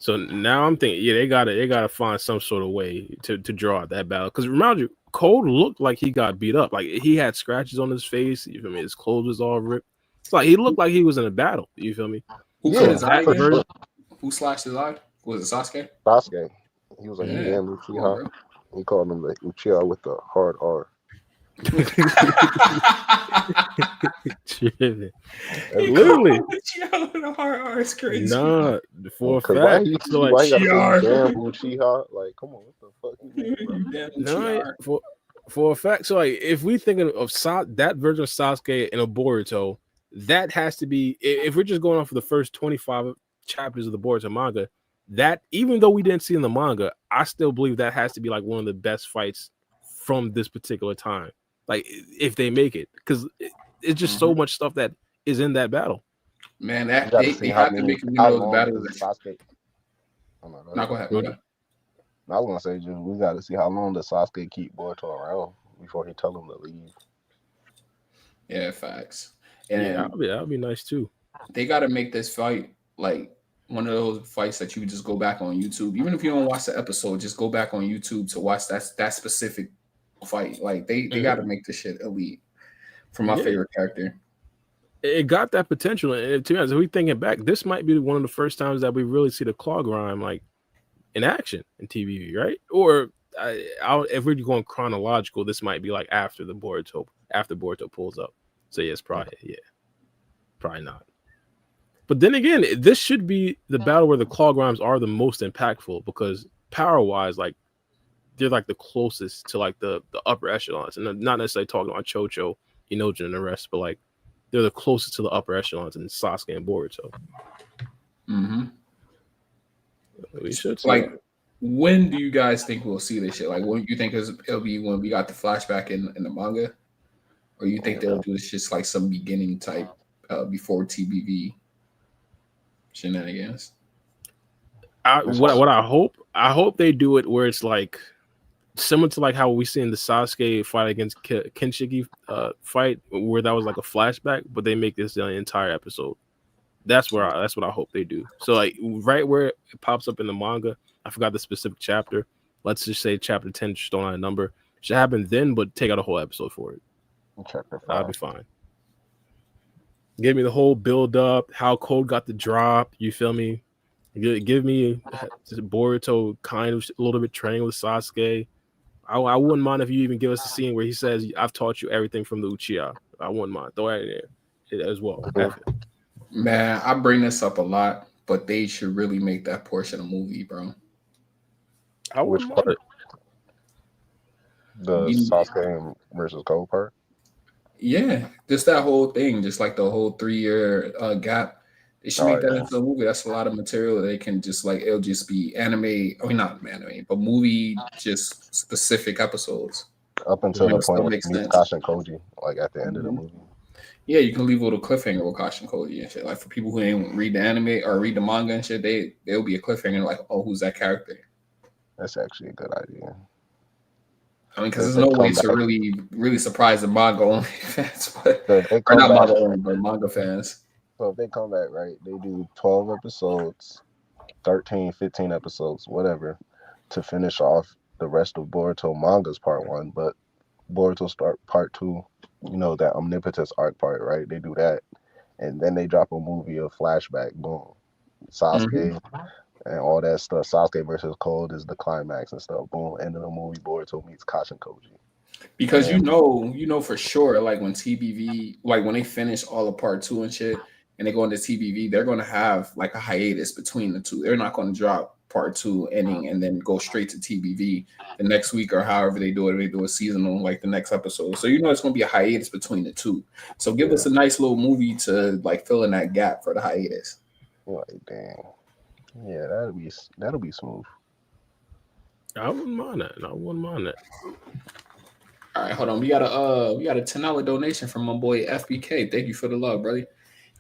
So now I'm thinking, yeah, they gotta find some sort of way to draw out that battle. Because remember, you, Cole looked like he got beat up. Like he had scratches on his face. You feel me? His clothes was all ripped. It's like he looked like he was in a battle. You feel me? Who cut his eye again? Who slashed his eye? Was it Sasuke? Sasuke. He was like, yeah, Uchiha. He called him the Uchiha with the hard R. Literally, Uchiha with a hard R is crazy. Nah, for a fact. So like, why you gotta say damn Uchiha? Like, come on, what the fuck you doing, bro? For a fact. So like, if we thinking of that version of Sasuke in a Boruto, that has to be. If we're just going off of the first 25 chapters of the Boruto manga, that even though we didn't see in the manga, I still believe that has to be like one of the best fights from this particular time. Like if they make it, because it's just so much stuff that is in that battle. Man, that they have to make it. We know the battle is Sasuke. No, go ahead. I was gonna say, just we got to see how long does Sasuke keep Boruto around before he tell him to leave. Yeah, facts. And that'll be nice too. They got to make this fight like one of those fights that you would just go back on YouTube. Even if you don't watch the episode, just go back on YouTube to watch that specific fight. Like they got to make this shit elite for my favorite character. It got that potential, and to be honest, if we thinking back, this might be one of the first times that we really see the claw grind like in action in TVV, right? Or if we're going chronological, this might be like after Boruto pulls up. So yes, probably not. But then again, this should be the battle where the claw grinds are the most impactful because power wise, like they're like the closest to like the upper echelons, and I'm not necessarily talking about Chocho, Inojin, and the rest, but like they're the closest to the upper echelons in Sasuke and Boruto. We should see like that. When do you guys think we'll see this shit? Like, when you think it'll be when we got the flashback in the manga, or you think they'll do this just like some beginning type before TBV shenanigans? What I hope they do it where it's like similar to like how we seen the Sasuke fight against Kenshiki fight, where that was like a flashback, but they make this the entire episode. That's what I hope they do. So like right where it pops up in the manga, I forgot the specific chapter. Let's just say chapter 10, just don't have a number. Should happen then, but take out a whole episode for it. Chapter 5. That'll be fine. Give me the whole build up, how Code got the drop. You feel me? Give me Boruto kind of a little bit training with Sasuke. I wouldn't mind if you even give us a scene where he says, "I've taught you everything from the Uchiha." I wouldn't mind. Throw that in there as well. Man, I bring this up a lot, but they should really make that portion a movie, bro. I wouldn't mind it. The Sasuke versus Code part? Yeah, just that whole thing, just like the whole 3-year gap. They should make that into a movie. That's a lot of material that they can just like, it'll just be anime. I mean, not anime, but movie, just specific episodes. Up until the point where Kashin Koji, like at the end of the movie. Yeah, you can leave a little cliffhanger with Kashin Koji and shit. Like for people who ain't read the anime or read the manga and shit, they'll be a cliffhanger like, oh, who's that character? That's actually a good idea. I mean, because there's no way to really surprise the manga only fans, or not manga only, but manga fans. So if they come back, right, they do 12 episodes, 13, 15 episodes, whatever, to finish off the rest of Boruto manga's part 1, but Boruto start part 2, you know, that omnipotence arc part, right? They do that, and then they drop a movie of flashback, boom, Sasuke and all that stuff. Sasuke versus Cold is the climax and stuff, boom, end of the movie, Boruto meets Kashin Koji. Because you know for sure, like when TBV, like when they finish all of part 2 and shit, and they go into TBV, they're going to have like a hiatus between the two. They're not going to drop part 2 ending and then go straight to TBV the next week or however they do it. They do a seasonal like the next episode. So it's going to be a hiatus between the two. So give us a nice little movie to like fill in that gap for the hiatus. Like, damn. Yeah, that'll be smooth. I wouldn't mind that. All right, hold on. We got a $10 donation from my boy FBK. Thank you for the love, brother.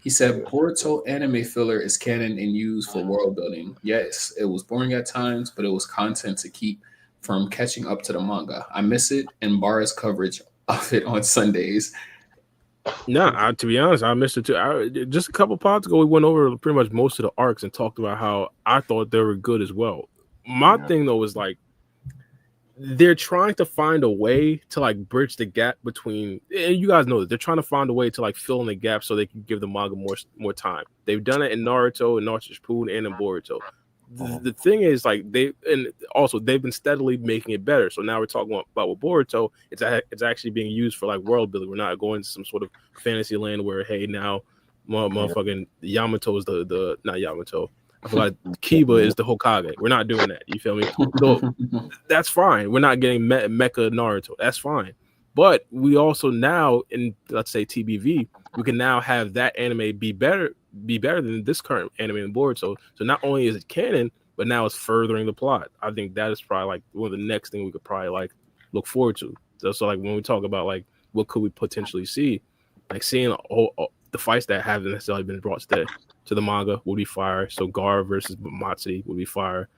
He said, Boruto anime filler is canon and used for world building. Yes, it was boring at times, but it was content to keep from catching up to the manga. I miss it and Bara's coverage of it on Sundays. Nah, to be honest, I missed it too. Just a couple pods ago, we went over pretty much most of the arcs and talked about how I thought they were good as well. My thing though was like they're trying to find a way to like bridge the gap between, and you guys know that they're trying to find a way to like fill in the gap so they can give the manga more time. They've done it in Naruto and Naruto Shippuden and in Boruto. The thing is like they've been steadily making it better. So now we're talking about with Boruto, it's actually being used for like world building. We're not going to some sort of fantasy land where hey now motherfucking Yamato is the not Yamato. I forgot Kiba is the Hokage. We're not doing that. You feel me? So that's fine. We're not getting Mecha Naruto. That's fine. But we also now in let's say TBV, we can now have that anime be better than this current anime and board. So not only is it canon, but now it's furthering the plot. I think that is probably like one of the next thing we could probably like look forward to. So like when we talk about like what could we potentially see, like seeing the fights that haven't necessarily been brought to the manga would be fire. So Gar versus Matsuri would be fire.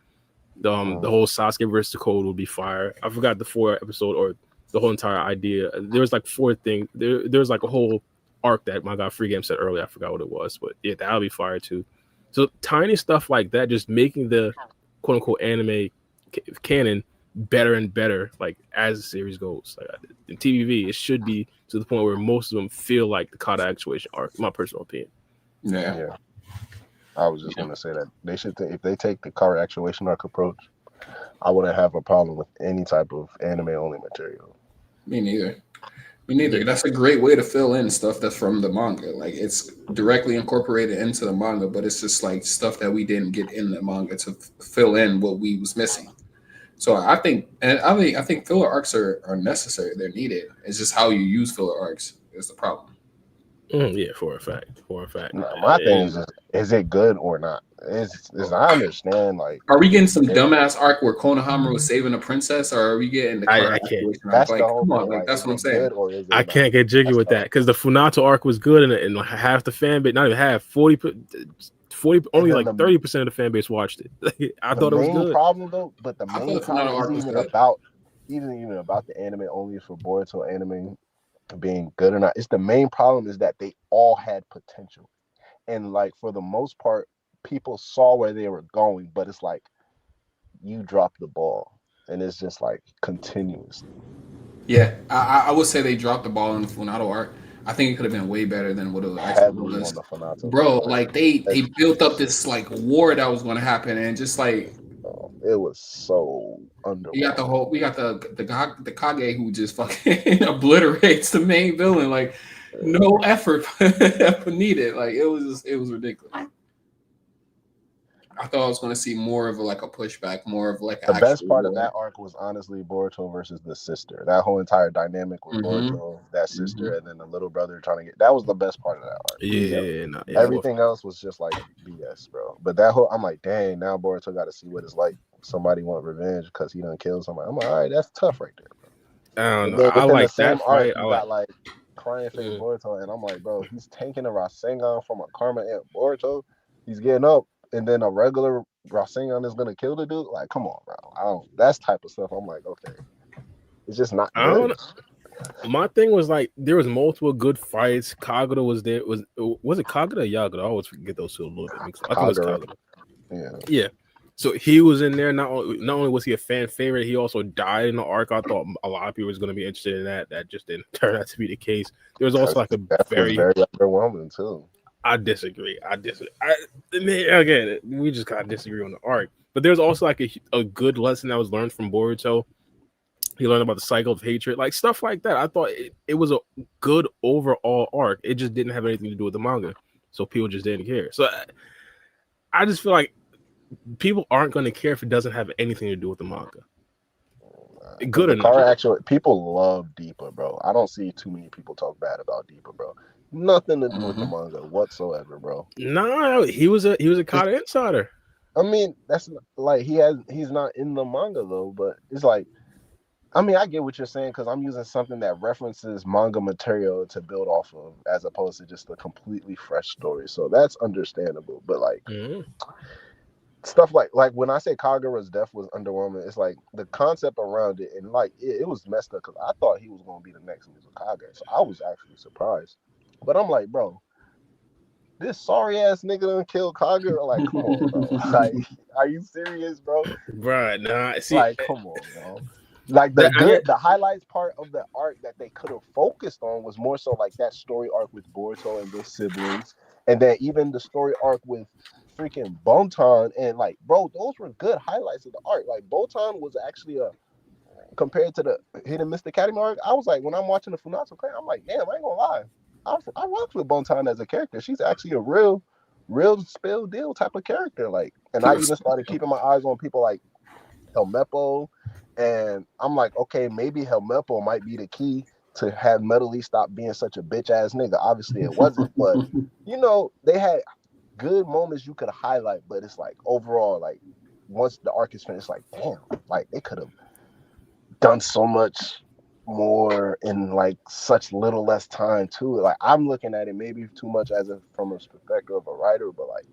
The whole Sasuke versus the Code would be fire. I forgot the 4 episode or the whole entire idea. There was like 4 things. There's like a whole arc that my guy Free Game said earlier. I forgot what it was, but yeah, that'll be fire too. So tiny stuff like that, just making the quote unquote anime canon better and better, like as the series goes. Like in TVV, it should be to the point where most of them feel like the Kata actuation arc. My personal opinion. Yeah. I was just going to say that they should, if they take the car actuation arc approach, I wouldn't have a problem with any type of anime only material. Me neither. That's a great way to fill in stuff that's from the manga. Like it's directly incorporated into the manga, but it's just like stuff that we didn't get in the manga to fill in what we was missing. So I think filler arcs are necessary. They're needed. It's just how you use filler arcs is the problem. Yeah, for a fact. No, my thing is it good or not? Is I understand like. Are we getting some dumbass arc where Konohama was saving a princess, or are we getting the? I can't. That's like, the whole come on, thing. like that's what I'm saying. I can't get jiggy with that because the Funato arc was good and like half the fan base, not even half, 40, only like 30% of the fan base watched it. I thought it was good. Problem though, but the main problem isn't even about the anime only for Boruto anime being good or not. It's the main problem is that they all had potential, and like for the most part, people saw where they were going, but it's like you dropped the ball, and it's just like continuously. Yeah, I would say they dropped the ball in the Funato arc. I think it could have been way better than what it actually was. Bro, like they built up this like war that was going to happen, and just like it was so underwhelming. We got the Kage who just fucking obliterates the main villain. Like no effort needed. Like it was ridiculous. I thought I was going to see more of a pushback, more of like the best part of that arc was honestly Boruto versus the sister. That whole entire dynamic with Boruto, that sister, and then the little brother trying to get. That was the best part of that arc. Yeah, everything else was just like BS, bro. But that whole, I'm like, dang, now Boruto got to see what it's like. Somebody want revenge because he done killed somebody. I'm like, all right, that's tough right there, bro. I don't know. I like that fight. I got like crying face Boruto, and I'm like, bro, he's taking a Rasengan from a Karma Ant Boruto. He's getting up. And then a regular Rasengan is gonna kill the dude. Like, come on, bro. That's type of stuff. I'm like, okay, it's just not good. My thing was like there was multiple good fights. Kagura was there. Was it Kagura or Yagura? I always forget those two a little bit. I think it was Kagura. Yeah. So he was in there. Not only was he a fan favorite, he also died in the arc. I thought a lot of people was going to be interested in that. That just didn't turn out to be the case. There was also like a very underwhelming too. I disagree. Again, we just kind of disagree on the arc. But there's also like a good lesson that was learned from Boruto. He learned about the cycle of hatred, like stuff like that. I thought it was a good overall arc. It just didn't have anything to do with the manga, so people just didn't care. So I just feel like people aren't going to care if it doesn't have anything to do with the manga. Good enough. People love Deepa, bro. I don't see too many people talk bad about Deepa, bro. Nothing to do with the manga whatsoever, bro. No, he was a Kata insider. I mean, that's like he's not in the manga though, but it's like, I mean, I get what you're saying because I'm using something that references manga material to build off of, as opposed to just a completely fresh story. So that's understandable. But like stuff like when I say Kagura's death was underwhelming, it's like the concept around it and like it was messed up because I thought he was going to be the next Mizukage. So I was actually surprised. But I'm like, bro, this sorry ass nigga done killed Kaga. Like, come on, bro. Like, are you serious, bro? Right, nah. See, like, come on, bro. Like the highlights part of the arc that they could have focused on was more so like that story arc with Boruto and the siblings, and then even the story arc with freaking Bonton, and like, bro, those were good highlights of the arc. Like, Bonton was actually compared to the Hidden Mist Academy arc. I was like, when I'm watching the Funatsu Clan, I'm like, damn, I ain't gonna lie. I rocked with Bonton as a character. She's actually a real spill deal type of character. Like, and I even started keeping my eyes on people like Helmeppo, and I'm like, okay, maybe Helmeppo might be the key to have Metal Lee stop being such a bitch ass nigga. Obviously, it wasn't, but you know, they had good moments you could highlight. But it's like overall, like once the arc is finished, like damn, like they could have done so much more in like such little less time too. Like I'm looking at it maybe too much as from a perspective of a writer, but like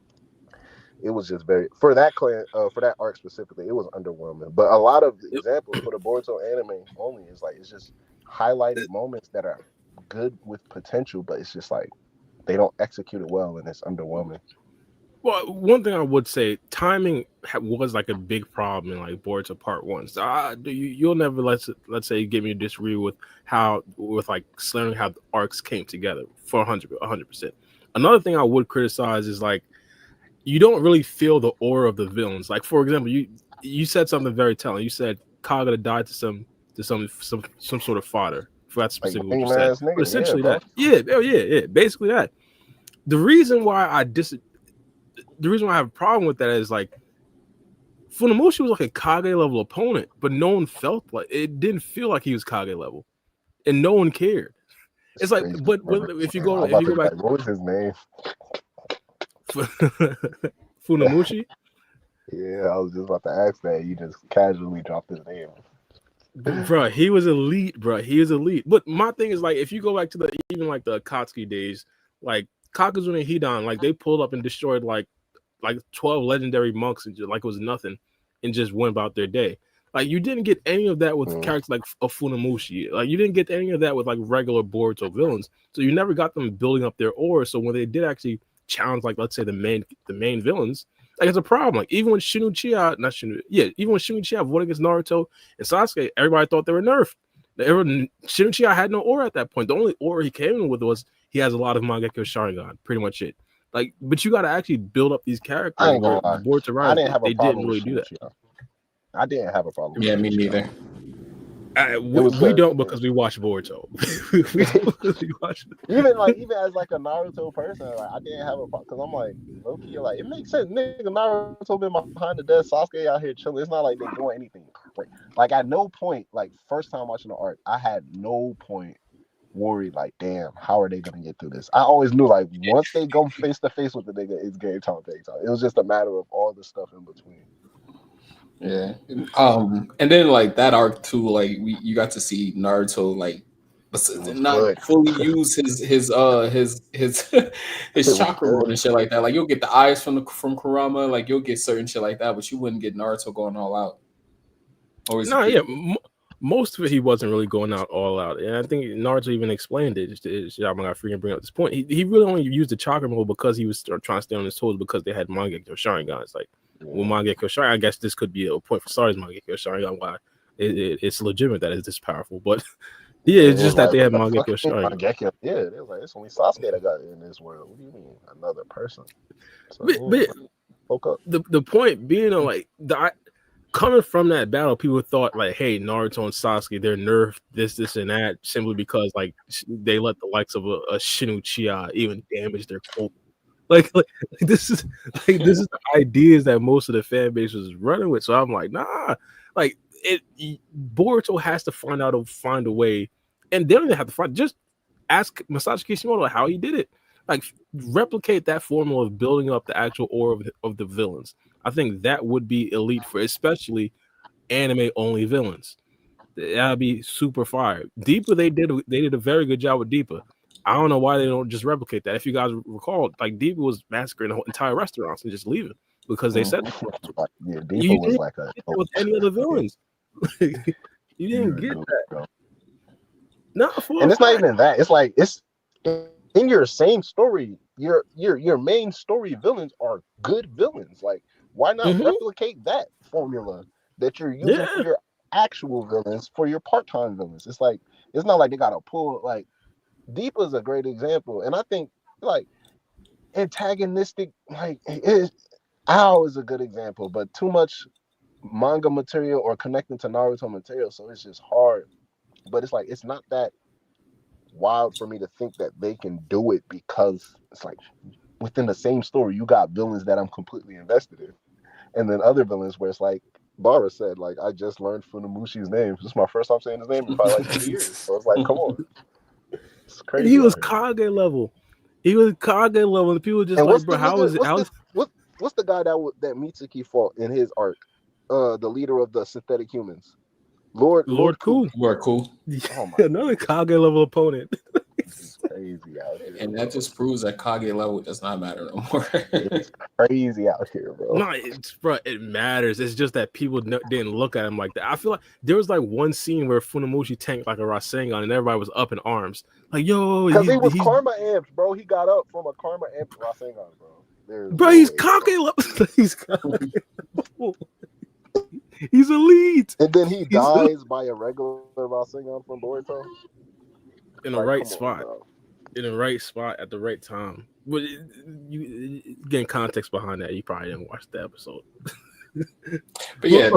it was just very for that clan for that arc specifically, it was underwhelming. But a lot of examples for the Boruto anime only is like it's just highlighted moments that are good with potential, but it's just like they don't execute it well and it's underwhelming. Well, one thing I would say, timing was like a big problem in like Boruto Part 1. So you'll never let's say get me to disagree with like learning how the arcs came together for 100%. Another thing I would criticize is like you don't really feel the aura of the villains. Like for example, you said something very telling. You said Kaga died to some sort of fodder. Forgot specifically like, what you said. But essentially that, basically that. The reason why I have a problem with that is like Funamoshi was like a Kage level opponent, but no one felt like it didn't feel like he was Kage level, and no one cared. It's like, but if you go back, what was his name? Funamoshi. Yeah, I was just about to ask that. You just casually dropped his name. Bro, he was elite, bro. He was elite. But my thing is like, if you go back to even like the Akatsuki days, like Kakazune and Hidan, like they pulled up and destroyed like 12 legendary monks and just, like it was nothing, and just went about their day. Like you didn't get any of that with characters like a Funamushi. Like you didn't get any of that with like regular Boruto villains. So you never got them building up their aura. So when they did actually challenge, like let's say the main villains, like it's a problem. Like even when even when Shinichia voted against Naruto and Sasuke, everybody thought they were nerfed. Shinichia had no aura at that point. The only aura he came in with was he has a lot of Mangekyo Sharingan. Pretty much it. Like, but you got to actually build up these characters. I ain't gonna lie. I didn't have a problem. They didn't really do that. I didn't have a problem. Yeah, me neither. We don't because we watch Boruto. Even as like a Naruto person, like I didn't have a problem because I'm like low-key, like it makes sense. Nigga, Naruto been behind the desk, Sasuke out here chilling. It's not like they doing anything. Like at no point, like first time watching the arc, I had no point worried like, damn, how are they gonna get through this? I always knew like once they go face to face with the nigga, it's game time. It was just a matter of all the stuff in between. Yeah. And then like that arc too, like you got to see Naruto like not fully use his chakra mode and shit like that. Like you'll get the eyes from Kurama, like you'll get certain shit like that, but you wouldn't get Naruto going all out. Most of it he wasn't really going out all out, and I think Naruto even explained it. I'm gonna freaking bring up this point. He really only used the chakra mode because he was trying to stay on his toes because they had Mangekyo Sharingan. It's like, well, Mangekyo Sharingan, I guess this could be a point for Sar's Mangekyo Sharingan why it's legitimate that it's this powerful. But yeah, it's just that they had Mangekyo Sharingan. Yeah, it was like it's only Sasuke that got it in this world. What do you mean, another person? So, the point being, like coming from that battle, people thought like, hey, Naruto and Sasuke, they're nerfed this and that simply because like they let the likes of a Shinichia even damage their cult. Like this is the ideas that most of the fan base was running with. So I'm like, nah, like Boruto has to find a way, and they don't even have to just ask Masashi Kishimoto how he did it. Like replicate that formula of building up the actual aura of the villains. I think that would be elite for especially anime only villains. That'd be super fire. Deepa, they did a very good job with Deepa. I don't know why they don't just replicate that. If you guys recall, like Deepa was massacring the whole entire restaurants and just leaving because they said Deepa was like with any other villains. You didn't get that. And it's not even that. It's like in your same story, your main story villains are good villains. Like, why not replicate that formula that you're using for your actual villains for your part-time villains? It's like, it's not like they gotta pull, like, Deepa's a great example, and I think like antagonistic, like Ao is a good example, but too much manga material or connecting to Naruto material, so it's just hard. But it's like, it's not that wild for me to think that they can do it, because it's like within the same story you got villains that I'm completely invested in, and then other villains where it's like Bara said, like, I just learned Funamushi's name. This is my first time saying his name in probably like 3 years. So it's like, come on. It's crazy. He was Kage level. He was Kage level, and people just like, bro, how is it? What's the guy that Mitsuki fought in his arc? The leader of the synthetic humans. Lord Cool. Lord Cool. Oh my another Kage level opponent. It's crazy out here. And that just proves that Kage level does not matter no more. It's crazy out here, bro. No, bro, it matters. It's just that people didn't look at him like that. I feel like there was like one scene where Funamushi tanked like a Rasengan and everybody was up in arms. Like, yo, because he was karma amped, bro. He got up from a karma amped Rasengan, bro. Bro, he's Kage level. He's Kage level. He's elite. And then he dies by a regular Rasengan from Boruto. In the right spot. In the right spot at the right time. But you getting context behind that, you probably didn't watch the episode. But yeah,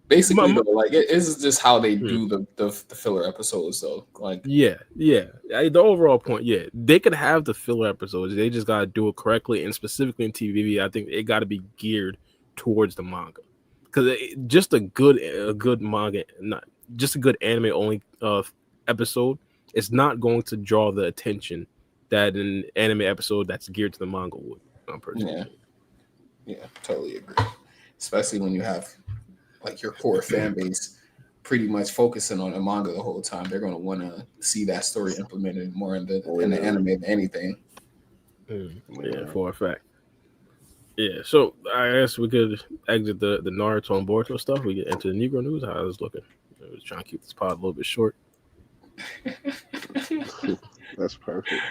basically, like it's just how they do the filler episodes, though. Like, yeah. The overall point, they could have the filler episodes. They just gotta do it correctly, and specifically in TV, I think it got to be geared towards the manga. Because just a good manga, not just a good anime only episode, it's not going to draw the attention that an anime episode that's geared to the manga would. Yeah, totally agree. Especially when you have like your core fan base pretty much focusing on the manga the whole time. They're going to want to see that story implemented more in the anime than anything. Yeah, for a fact. Yeah, so I guess we could exit the Naruto and Boruto stuff. We get into the Negro news. How is it looking? I was trying to keep this pod a little bit short. That's perfect.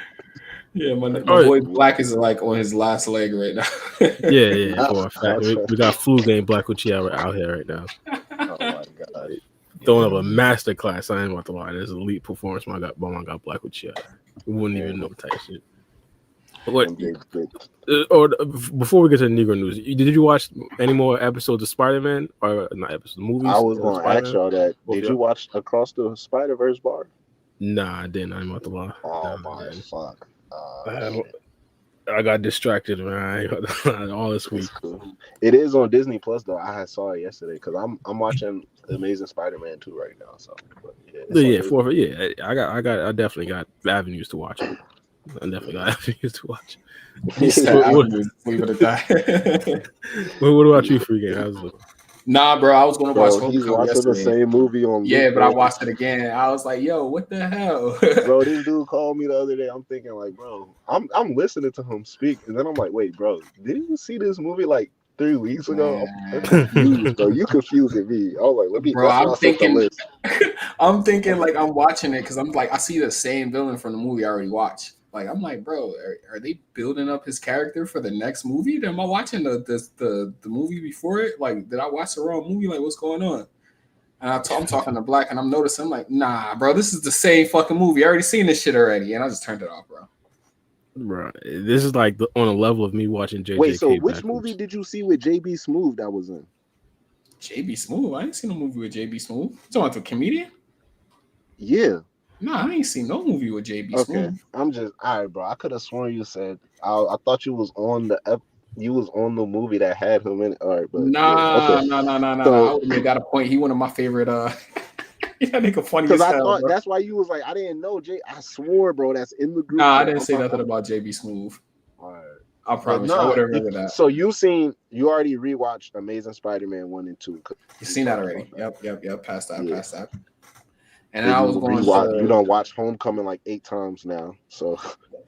Yeah, my boy Black is like on his last leg right now. yeah, for a fact. We got flu game Black Uchiha out here right now. Oh my god. Throwing up a master class. I ain't about to lie. There's elite performance. My God, Black Uchiha. We wouldn't even know type shit. Or before we get to the Negro news, did you watch any more episodes of Spider-Man or not episodes, movies? I was going to ask y'all that. Did you watch Across the Spider-Verse bar? Nah, I didn't. I'm about to lie. Oh my fuck! I got distracted, man. All this week. Cool. It is on Disney Plus though. I saw it yesterday because I'm watching Amazing Spider-Man 2 right now. So I definitely got avenues to watch it. I definitely got avenues to watch. Leave it at that. What about you, Free Game? How's it looking? Nah, bro, I was going to watch He's watching yesterday. The same movie on but I watched it again. I was like, yo, what the hell? Bro, this dude called me the other day. I'm thinking like, bro, I'm listening to him speak. And then I'm like, wait, bro, didn't you see this movie like 3 weeks ago? I'm confused, bro. You confusing me. I was like, let me. Bro, I'm thinking like I'm watching it because I'm like, I see the same villain from the movie I already watched. Like, I'm like, bro, are they building up his character for the next movie? Am I watching the movie before it? Like, did I watch the wrong movie? Like, what's going on? And I'm talking to Black, and I'm noticing, I'm like, nah, bro, this is the same fucking movie. I already seen this shit already, and I just turned it off, bro. Bro, this is like on a level of me watching JJK. Wait, so which movie did you see with JB Smoove that was in? JB Smoove? I ain't seen no movie with JB Smoove. You talking about the comedian? Yeah. Nah, I ain't seen no movie with JB Smoove. I'm just all right, bro. I could have sworn you said I thought you was on the movie that had him in it. All right, but nah. So, I would have got a point. He one of my favorite. That nigga funny as hell. Because I thought that's why you was like, I didn't know I swore, bro. That's in the group. Nah, I didn't say nothing about JB Smoove. All right. I promise. I would remember that. So you already rewatched Amazing Spider-Man 1 and 2. You seen that already? Yep. Past that. And I was going you don't watch Homecoming like 8 times now. So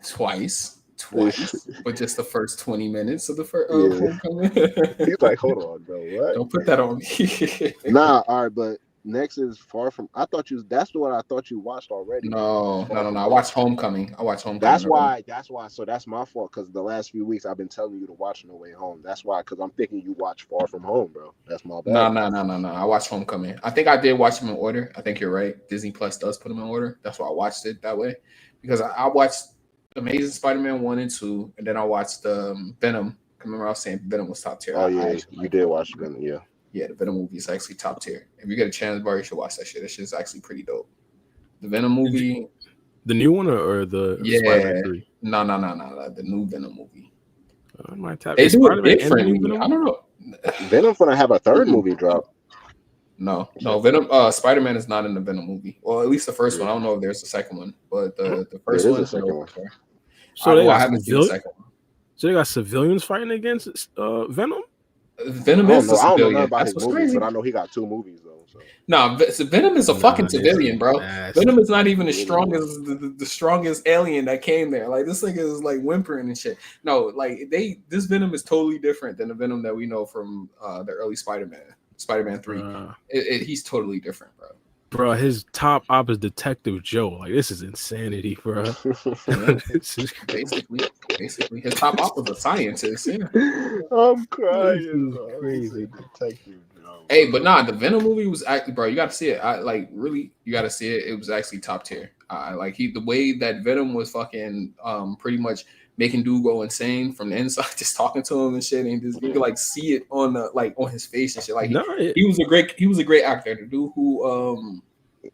twice, but just the first 20 minutes of the first Homecoming. He's like, hold on, bro. What? Don't put that on me. Nah, all right, but next is Far From. I thought you. That's what I thought you watched already. No. I watched Homecoming. That's why. So that's my fault because the last few weeks I've been telling you to watch No Way Home. That's why, because I'm thinking you watched Far From Home, bro. That's my bad. No. I watched Homecoming. I think I did watch them in order. I think you're right. Disney Plus does put them in order. That's why I watched it that way, because I watched Amazing Spider-Man 1 and 2, and then I watched Venom. Remember I was saying Venom was top tier. Oh yeah, you did watch Venom, yeah. Yeah, the Venom movie is actually top tier. If you get a chance, bro, you should watch that shit. That shit is actually pretty dope. The Venom movie, the new one or the Spider-Man 3? No, the new Venom movie. I might tap. They do it differently. I don't know. Venom's gonna have a third movie drop. No, Venom. Spider-Man is not in the Venom movie. Well, at least the first one. I don't know if there's a second one, but the first one is the second one. So I haven't seen the second one. So they got civilians fighting against Venom. Venom is a civilian. I don't know about his movies, but I know he got 2 movies though. So. No, Venom is a fucking civilian, bro. Venom is not even as strong as the strongest alien that came there. Like this nigga is like whimpering and shit. No, like this Venom is totally different than the Venom that we know from the early Spider-Man 3. He's totally different, bro. Bro, his top op is Detective Joe. Like, this is insanity, bro. Basically, his top op was a scientist. Yeah. I'm crying. Crazy Detective Joe. Hey, but nah, the Venom movie was actually, bro. You got to see it. You got to see it. It was actually top tier. The way that Venom was fucking pretty much making dude go insane from the inside, just talking to him and shit, and just you could like see it on the on his face and shit. Like he was a great actor. The dude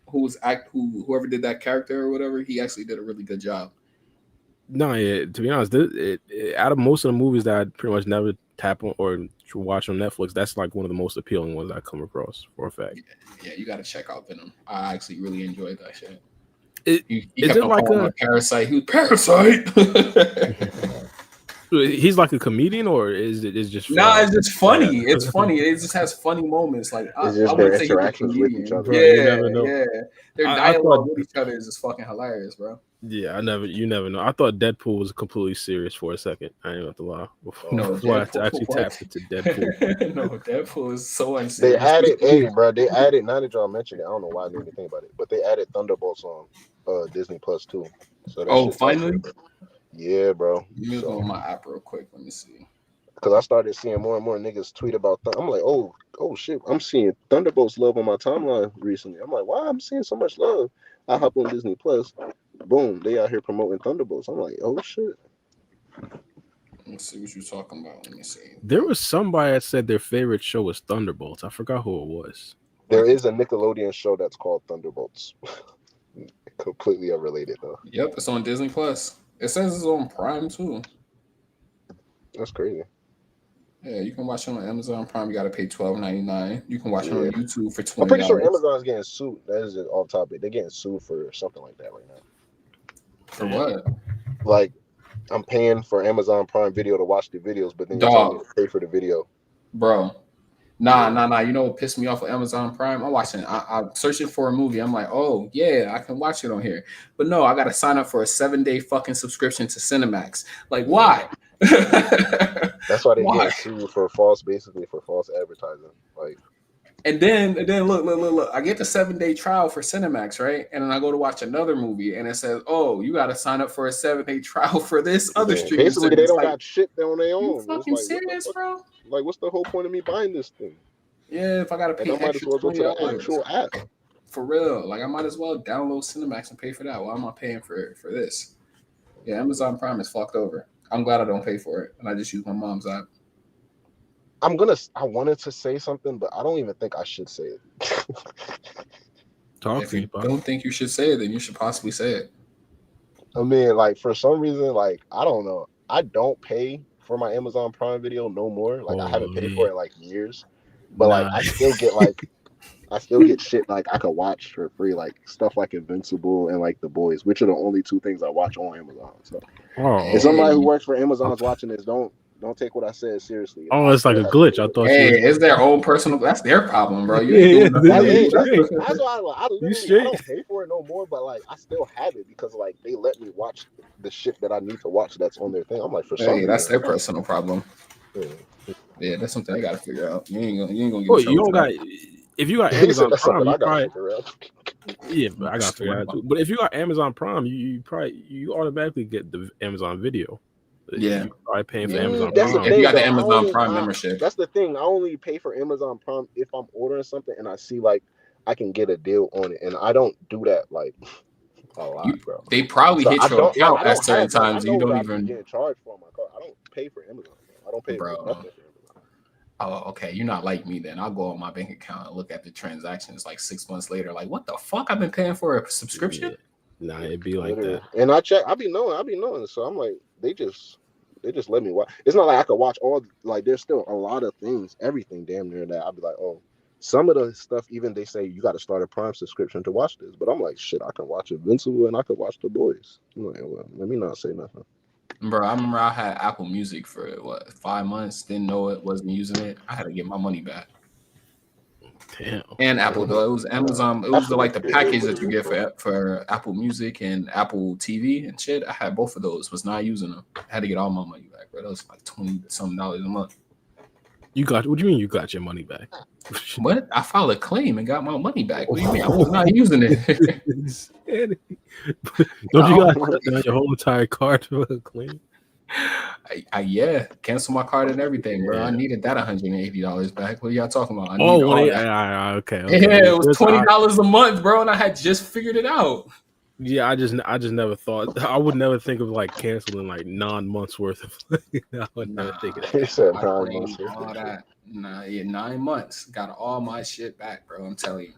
whoever did that character or whatever, he actually did a really good job. No, yeah. To be honest, out of most of the movies that I pretty much never tap on or watch on Netflix, that's like one of the most appealing ones I come across for a fact. Yeah, you got to check out Venom. I actually really enjoyed that shit. He kept on calling him a parasite. He was Parasite. He's like a comedian, or is it just? Nah, it's just funny. It's funny. It just has funny moments. Like I would say interactions with each other. Yeah. Their dialogue with each other is just fucking hilarious, bro. Yeah, you never know. I thought Deadpool was completely serious for a second. I ain't have to lie. Before I actually tapped into Deadpool. No, Deadpool is so unserious. They added. Now that y'all mentioned it, I don't know why I didn't even think about it, but they added Thunderbolts on Disney Plus too. So finally. Yeah, bro. Let me go on my app real quick. Let me see. Because I started seeing more and more niggas tweet about I'm like, oh shit, I'm seeing Thunderbolts love on my timeline recently. I'm like, why I'm seeing so much love? I hop on Disney Plus. Boom, they out here promoting Thunderbolts. I'm like, oh shit. Let's see what you're talking about. Let me see. There was somebody that said their favorite show was Thunderbolts. I forgot who it was. There is a Nickelodeon show that's called Thunderbolts. Completely unrelated though. Yep, it's on Disney Plus. It says it's on Prime too. That's crazy. Yeah, you can watch it on Amazon Prime. You got to pay $12.99. You can watch it on YouTube for $20. I'm pretty sure Amazon's getting sued. That is off topic. They're getting sued for something like that right now. For what? Like, I'm paying for Amazon Prime Video to watch the videos, but then you pay for the video. Bro. Nah. You know what pissed me off with Amazon Prime? I'm watching it. I'm searching for a movie. I'm like, oh, yeah, I can watch it on here. But no, I got to sign up for a 7-day fucking subscription to Cinemax. Like, why? That's why they get sued for false advertising. Like, and then look. I get the 7-day trial for Cinemax, right? And then I go to watch another movie, and it says, "Oh, you got to sign up for a 7-day trial for this other streaming." Basically, they don't got shit on their own. You fucking serious, bro? Like, what's the whole point of me buying this thing? Yeah, if I gotta pay, I might as well go to the actual app. For real, like I might as well download Cinemax and pay for that. Why am I paying for this? Yeah, Amazon Prime is fucked over. I'm glad I don't pay for it, and I just use my mom's app. I wanted to say something, but I don't even think I should say it. If you don't think you should say it, then you should possibly say it. I mean, like, for some reason, like, I don't know. I don't pay for my Amazon Prime Video no more. Like, I haven't paid for it in, like, years. But, like, I still get shit, like, I could watch for free, like, stuff like Invincible and, like, The Boys, which are the only 2 things I watch on Amazon. So, if somebody who works for Amazon is watching this, don't take what I said seriously. Oh, it's like a glitch. I thought. Hey, it's their own personal. That's their problem, bro. That's why I don't pay for it no more. But like, I still have it because like they let me watch the shit that I need to watch. That's on their thing. I'm like, that's their personal problem. Yeah, that's something I gotta figure out. You ain't gonna. You don't got. if you got Amazon Prime, you probably but I gotta figure it out too. But if you got Amazon Prime, you automatically get the Amazon Video. Yeah, you probably paying for Amazon that's Prime. The thing, if you got the though, Amazon Prime membership. That's the thing. I only pay for Amazon Prime if I'm ordering something and I see like I can get a deal on it, and I don't do that like a lot, bro. They probably hit your account at certain times. I know You don't what even I'm getting charged for my car. I don't pay for Amazon. Bro. I don't pay for nothing for Amazon. Oh, okay. You're not like me then. I'll go on my bank account and look at the transactions like 6 months later. Like, what the fuck? I've been paying for a subscription? Yeah. Nah, it'd be like that. And I check. I be knowing. So I'm like, they just let me watch. It's not like I could watch all. Like, there's still a lot of things, everything damn near that. I'll be like, oh, some of the stuff. Even they say you got to start a Prime subscription to watch this. But I'm like, shit, I can watch Invincible and I could watch The Boys. I'm like, well, let me not say nothing. Bro, I remember I had Apple Music for 5 months, didn't know it, wasn't using it. I had to get my money back. Damn. And Apple, though. It was Amazon. It was like the package that you get for Apple Music and Apple TV and shit. I had both of those, was not using them. I had to get all my money back, bro. That was like $20-something a month. What do you mean you got your money back? What? I filed a claim and got my money back. What do you mean? I was not using it. Don't you got shut down your whole entire card for a claim? Yeah, cancel my card and everything, bro. I needed that $180 back. What are y'all talking about? Okay. Yeah, it was $20 a month, bro, and I had just figured it out. Yeah, I just never thought. I would never think of like canceling like 9 months worth of. I would never think of that. He said 9 months. All that. 9 months. Got all my shit back, bro. I'm telling you,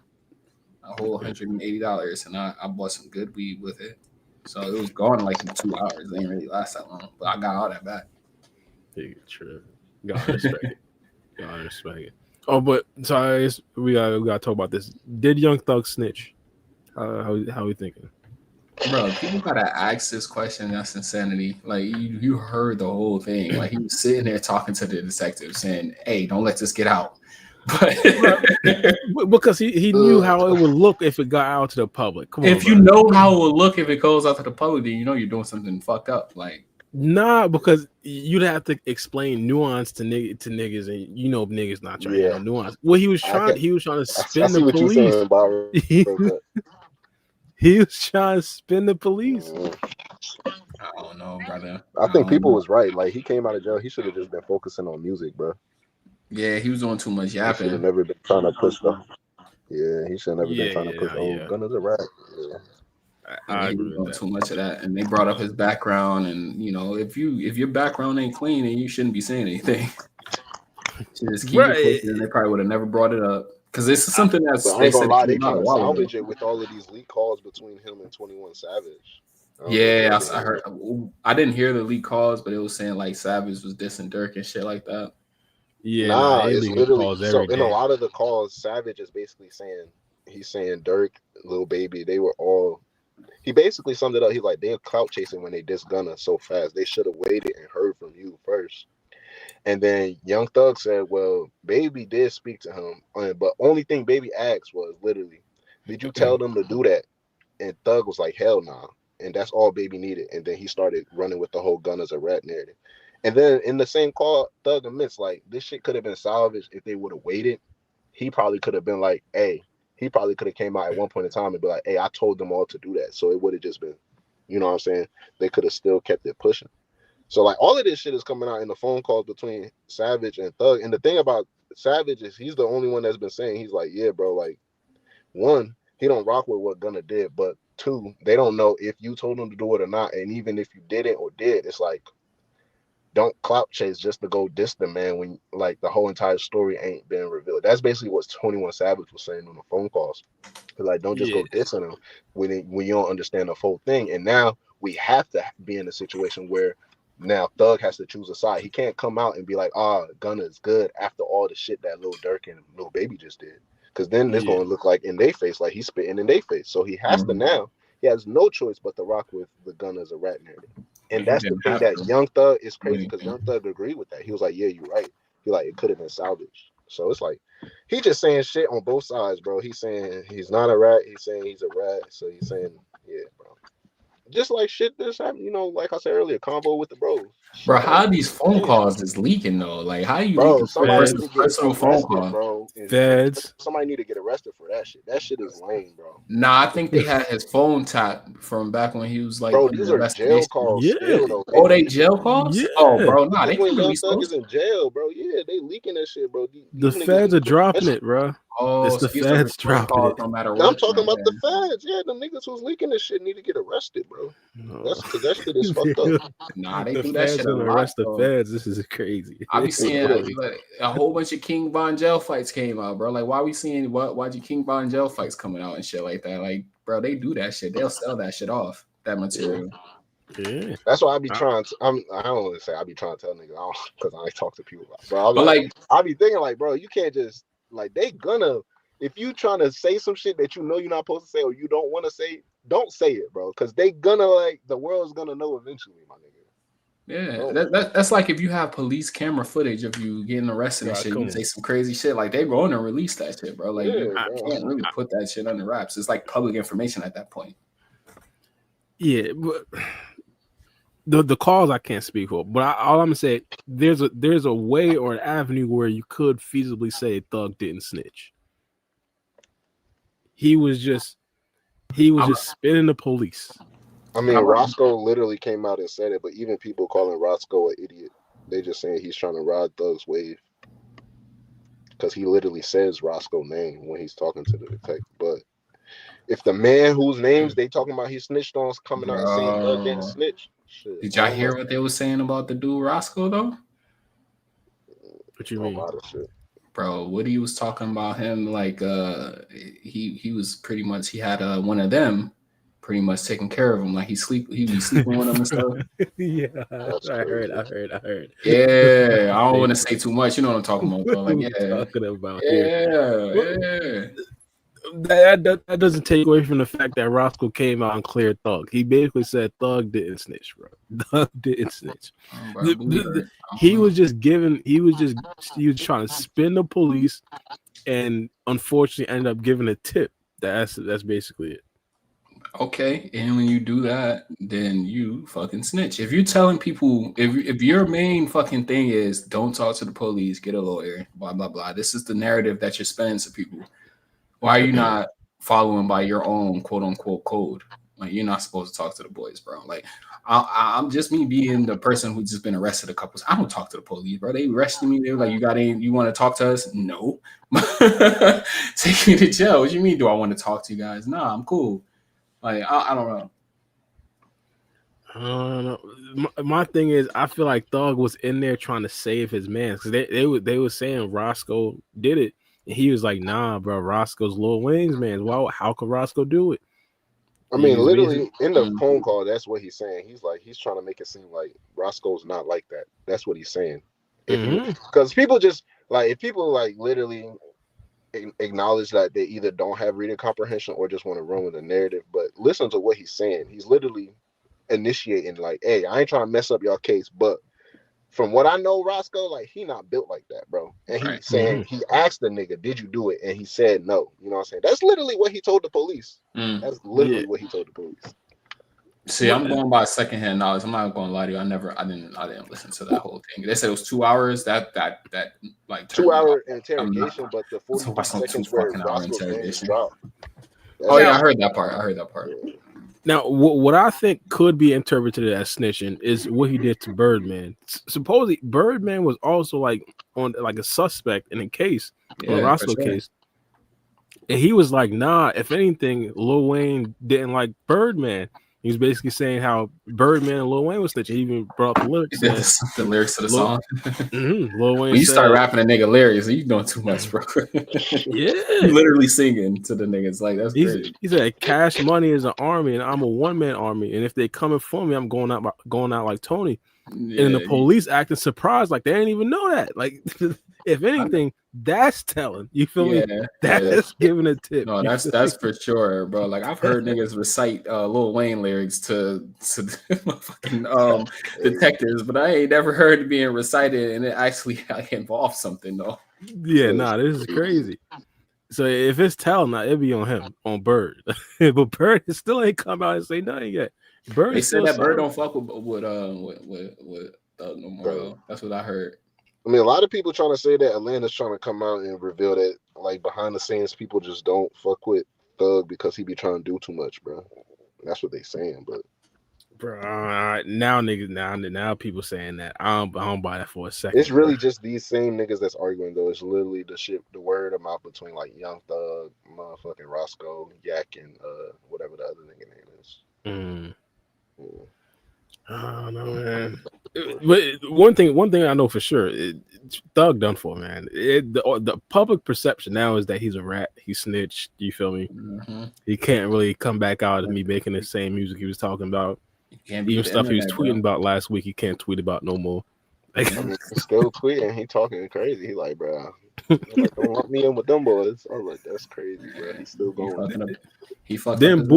a whole $180, and I bought some good weed with it. So it was gone like in 2 hours. It didn't really last that long, but I got all that back. Yeah, true. Gotta respect it. Oh, but sorry, we gotta talk about this. Did Young Thug snitch? How we thinking? Bro, people gotta ask this question. That's insanity. Like you heard the whole thing. Like he was sitting there talking to the detective, saying, "Hey, don't let this get out." But because he knew how it would look if it got out to the public. Come on, if you know how it would look if it goes out to the public, then you know you're doing something fucked up. Like, nah, because you'd have to explain nuance to niggas, and you know niggas not trying to know nuance. Well, he was trying to spin the police. He was trying to spin the police. I don't know, brother. I think people was right. Like, he came out of jail. He should have just been focusing on music, bro. Yeah, he was doing too much yapping. He should have never been trying to push stuff. Yeah, he should have never been trying to push. Gun is a rap. Yeah. I agree with that. Too much of that, and they brought up his background, and you know, if your background ain't clean, then you shouldn't be saying anything. Just keep it pushing, and they probably would have never brought it up. Because this is something that's they said they trying to salvage it with all of these leak calls between him and 21 Savage. Yeah, I heard. I didn't hear the leak calls, but it was saying like Savage was dissing Dirk and shit like that. Yeah, it's literally so. In a lot of the calls, Savage is basically saying Dirk, Lil Baby, they were all. He basically summed it up. He's like, they're clout chasing when they diss Gunna so fast. They should have waited and heard from you first. And then Young Thug said, well, Baby did speak to him, but only thing Baby asked was literally, did you tell them to do that? And Thug was like, hell nah. And that's all Baby needed. And then he started running with the whole Gunna's a rat narrative. And then in the same call, Thug admits, like, this shit could have been salvaged if they would have waited. He probably could have been like, hey, he probably could have came out at one point in time and be like, hey, I told them all to do that. So it would have just been, you know what I'm saying? They could have still kept it pushing. So, like, all of this shit is coming out in the phone calls between Savage and Thug. And the thing about Savage is he's the only one that's been saying, he's like, yeah, bro, like, one, he don't rock with what Gunna did. But two, they don't know if you told them to do it or not. And even if you didn't or did, it's like, don't clout chase just to go diss the man when, like, the whole entire story ain't been revealed. That's basically what 21 Savage was saying on the phone calls. Like, don't just go dissing them when you don't understand the full thing. And now we have to be in a situation where now Thug has to choose a side. He can't come out and be like, Gunna is good after all the shit that Lil Durk and Lil Baby just did. Because then it's going to look like in their face, like he's spitting in their face. So he has to now, he has no choice but to rock with the Gunna as a rat narrative. And that's the thing that Young Thug is crazy, because Young Thug agreed with that. He was like, yeah, you're right. He like, it could have been salvaged. So it's like, he just saying shit on both sides, bro. He's saying he's not a rat. He's saying he's a rat. So he's saying, yeah, bro. just like shit this happened, you know, like I said earlier, convo with the bros. Bro, how are these phone calls is leaking though? Like, how you bro? leaking Somebody need to get personal phone arrested, call, bro. Feds. Somebody need to get arrested for that shit. That shit is lame, bro. Nah, I think they had his phone tapped from back when he was like Bro, under these are jail investigation. calls Yeah. still though. Oh, they jail calls? Yeah. Oh, bro, nah, This they is when can Young release Thug those. is in jail, bro. Yeah, they leaking that shit, bro. The feds are dropping it, bro. Oh, It's the so these are feds recorded dropping calls it. no matter I'm what. talking about the feds. Yeah, the niggas who's leaking this shit need to get arrested, bro. That's because that shit is fucked up. Nah, they The do that feds shit a gonna lot. arrest the Though. feds. This is crazy. I be seeing like a whole bunch of King Von jail fights came out, bro. Like, why we seeing why'd you King Von jail fights coming out and shit like that? Like, bro, they do that shit. They'll sell that shit off, that material. Yeah. That's why I be trying to. I don't want to say I be trying to tell niggas because I talk to people about it. But I be thinking like, bro, you can't just like they gonna if you trying to say some shit that you know you're not supposed to say or you don't want to say, don't say it, bro. Because they gonna like the world's gonna know eventually, my nigga. Yeah, that's like if you have police camera footage of you getting arrested and shit, you say some crazy shit, like they're going to release that shit, bro. Like you can't really put that shit under wraps. It's like public information at that point. Yeah, but the calls I can't speak for, but all I'm gonna say there's a way or an avenue where you could feasibly say Thug didn't snitch. He was just spinning the police. I mean, Roscoe literally came out and said it, but even people calling Roscoe an idiot, they just saying he's trying to ride Thug's wave because he literally says Roscoe's name when he's talking to the detective. But if the man whose names they talking about he snitched on is coming out and saying Thug didn't snitch, shit. Did y'all hear what they were saying about the dude Roscoe though? What you mean? Bro, Woody was talking about him like he was pretty much he had one of them pretty much taking care of him, like he be sleeping with him and stuff. Yeah, I heard. Yeah, I don't want to say too much. You know what I'm talking about, though. Like, That doesn't take away from the fact that Roscoe came out and cleared Thug. He basically said Thug didn't snitch, bro. Thug didn't snitch. He was trying to spin the police, and unfortunately ended up giving a tip. That's basically it. Okay, and when you do that, then you fucking snitch. If you're telling people, if your main fucking thing is don't talk to the police, get a lawyer, blah blah blah. This is the narrative that you're spending to people. Why are you not following by your own quote unquote code? Like you're not supposed to talk to the boys, bro. Like I'm just me being the person who's just been arrested a couple. I don't talk to the police, bro. They arrested me. They were like, you want to talk to us? No. Take me to jail. What do you mean? Do I want to talk to you guys? Nah, I'm cool. Like I don't know. I don't know. My thing is, I feel like Thug was in there trying to save his man because they were saying Roscoe did it, and he was like, "Nah, bro, Roscoe's Lil Wayne's man. Well, how could Roscoe do it?" I mean, literally in the phone call, that's what he's saying. He's trying to make it seem like Roscoe's not like that. That's what he's saying. Because people just like if people like literally acknowledge that they either don't have reading comprehension or just want to run with the narrative, but listen to what he's saying. He's literally initiating like, hey, I ain't trying to mess up y'all case, but from what I know, Roscoe, like he not built like that, bro. And he's saying he asked the nigga, did you do it? And he said no. You know what I'm saying? That's literally what he told the police. That's literally what he told the police. See, I'm going by secondhand knowledge. I'm not going to lie to you. I didn't listen to that whole thing. They said it was 2 hours. That like 2 hour interrogation, but the 40 seconds where Roscoe's name dropped. Oh yeah, I heard that part. Now, what I think could be interpreted as snitching is what he did to Birdman. Supposedly, Birdman was also like on like a suspect in a case, on a Roscoe case, and he was like, "Nah, if anything, Lil Wayne didn't like Birdman." He was basically saying how Birdman and Lil Wayne was snitching. He even brought up the lyrics. The lyrics to the song. Lil Wayne. When you start rapping a nigga lyrics, you doing too much, bro. Yeah, you literally singing to the niggas like that's crazy. He said, "Cash Money is an army, and I'm a one-man army. And if they coming for me, I'm going out like Tony." Yeah, and the police acting surprised, like they didn't even know that. Like, if anything, that's telling. You feel me? That's giving a tip. No, that's for sure, bro. Like I've heard niggas recite Lil Wayne lyrics to fucking detectives, but I ain't never heard it being recited and it actually involved something though. Yeah, this is crazy. So if it's telling, it'd be on him, on Bird. But Bird still ain't come out and say nothing yet. Bird They is said still that Bird signed. don't fuck with Thug no more. Though. That's what I heard. I mean, a lot of people trying to say that Atlanta's trying to come out and reveal that, like, behind the scenes, people just don't fuck with Thug because he be trying to do too much, bro. That's what they saying, but Bro, now niggas, now people saying that I don't buy that for a second. it's really just these same niggas that's arguing though. It's literally the word of mouth between like Young Thug, motherfucking Roscoe, Yak, and whatever the other nigga name is. Yeah. Oh no, man. But one thing I know for sure, Thug done for, man. The public perception now is that he's a rat. He snitched. You feel me? Mm-hmm. He can't really come back out and be making the same music he was talking about. Even stuff he was tweeting about last week, he can't tweet about no more. Like, I mean, he's still tweeting. He talking crazy. He like, bro, like, don't lump me in with them boys. I was like, that's crazy, bro. He's still going. He fucked then up.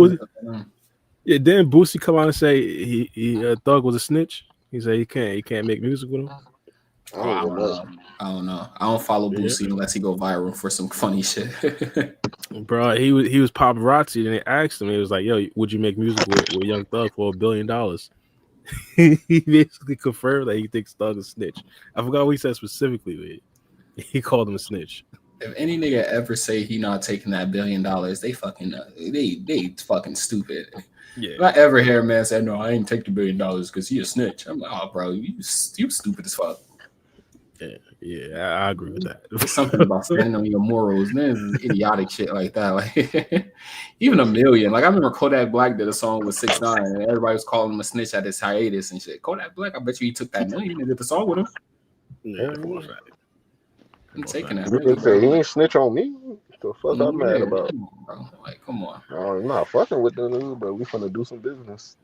Then Boosie come out and say he Thug was a snitch. He said he can't make music with him. I don't know. I don't follow Boosie unless he go viral for some funny shit. Bro, he was paparazzi and they asked him. He was like, "Yo, would you make music with Young Thug for $1 billion?" He basically confirmed that he thinks Thug is a snitch. I forgot what he said specifically. He called him a snitch. If any nigga ever say he not taking that $1 billion, they fucking stupid. Yeah. If I ever hear a man say, "No, I ain't take the $1 billion because he a snitch," I'm like, "Oh, bro, you stupid as fuck." Yeah, I agree with that. There's something about standing on your morals, man. Idiotic shit like that. Like even $1 million. Like I remember Kodak Black did a song with 6ix9ine, and everybody was calling him a snitch at his hiatus and shit. Kodak Black, I bet you he took that $1 million and did the song with him. Yeah, for a fact. I'm taking that. You can say he ain't snitch on me. What the fuck I'm mad about? Come on, bro. Like, come on. No, I'm not fucking with them niggas, but we finna do some business.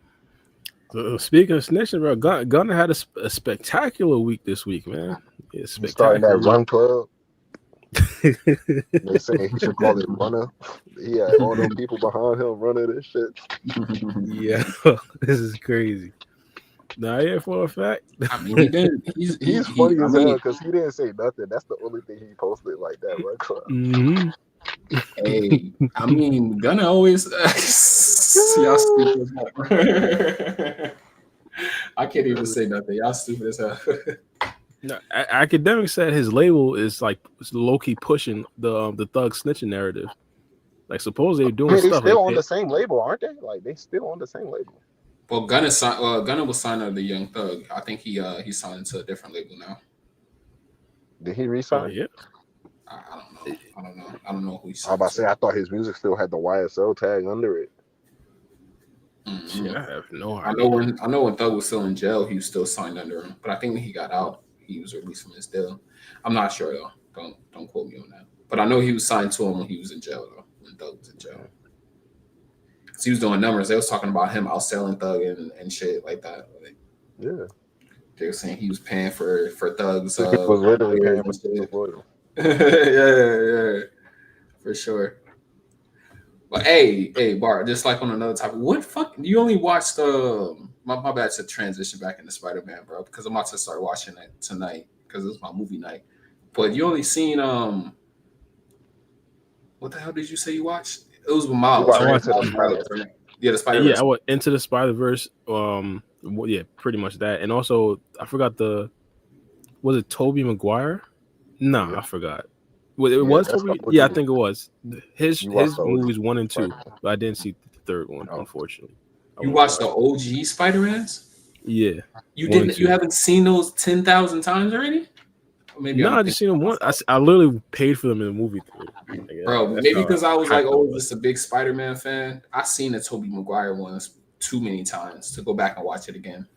So, speaking of snitching, bro, Gunna had a spectacular week this week, man. Yeah, starting that run club. They say he should call it runner. He had all them people behind him running this shit. Yeah, this is crazy. Nah, yeah, for a fact. I mean, he did. He's funny as hell because he didn't say nothing. That's the only thing he posted like that run club. Mm-hmm. Hey, I mean, Gunna always. Y'all stupid as hell. I can't even say nothing. Y'all stupid as hell. No, Academic said his label is like low key pushing the Thug snitching narrative. Like, supposedly they're doing stuff. They still on the same label, aren't they? Like, they still on the same label. Well, Gunna was signed under Young Thug. I think he signed to a different label now. Did he resign? Yeah. I don't know who he signed. I was about to say, I thought his music still had the YSL tag under it. Mm-hmm. Yeah, I have no idea. I know when Thug was still in jail, he was still signed under him. But I think when he got out, he was released from his deal. I'm not sure though. Don't quote me on that. But I know he was signed to him when he was in jail though. When Thug was in jail, because he was doing numbers. They was talking about him outselling Thug and shit like that. Like, yeah, they were saying he was paying for Thug's. Was literally paying for yeah, for sure. But hey, Bart, just like on another topic, what fuck? You only watched my bad to transition back into Spider-Man, bro, because I'm about to start watching it tonight because it's my movie night. But you only seen what the hell did you say you watched? It was with Miles. Right? Yeah, the Spider-Verse. Yeah, I went Into the Spider-Verse. Yeah, pretty much that. And also, I forgot was it Tobey Maguire? No, I forgot. Well, it was Tobey. Yeah, I think it was. His movies 1 and 2, but I didn't see the third one, unfortunately. You watched the OG Spider-Mans? Yeah. You didn't? You haven't seen those 10,000 times already? Maybe I just seen them once. I literally paid for them in the movie theater. Bro, maybe because I was like, just a big Spider-Man fan. I seen the Tobey Maguire ones too many times to go back and watch it again.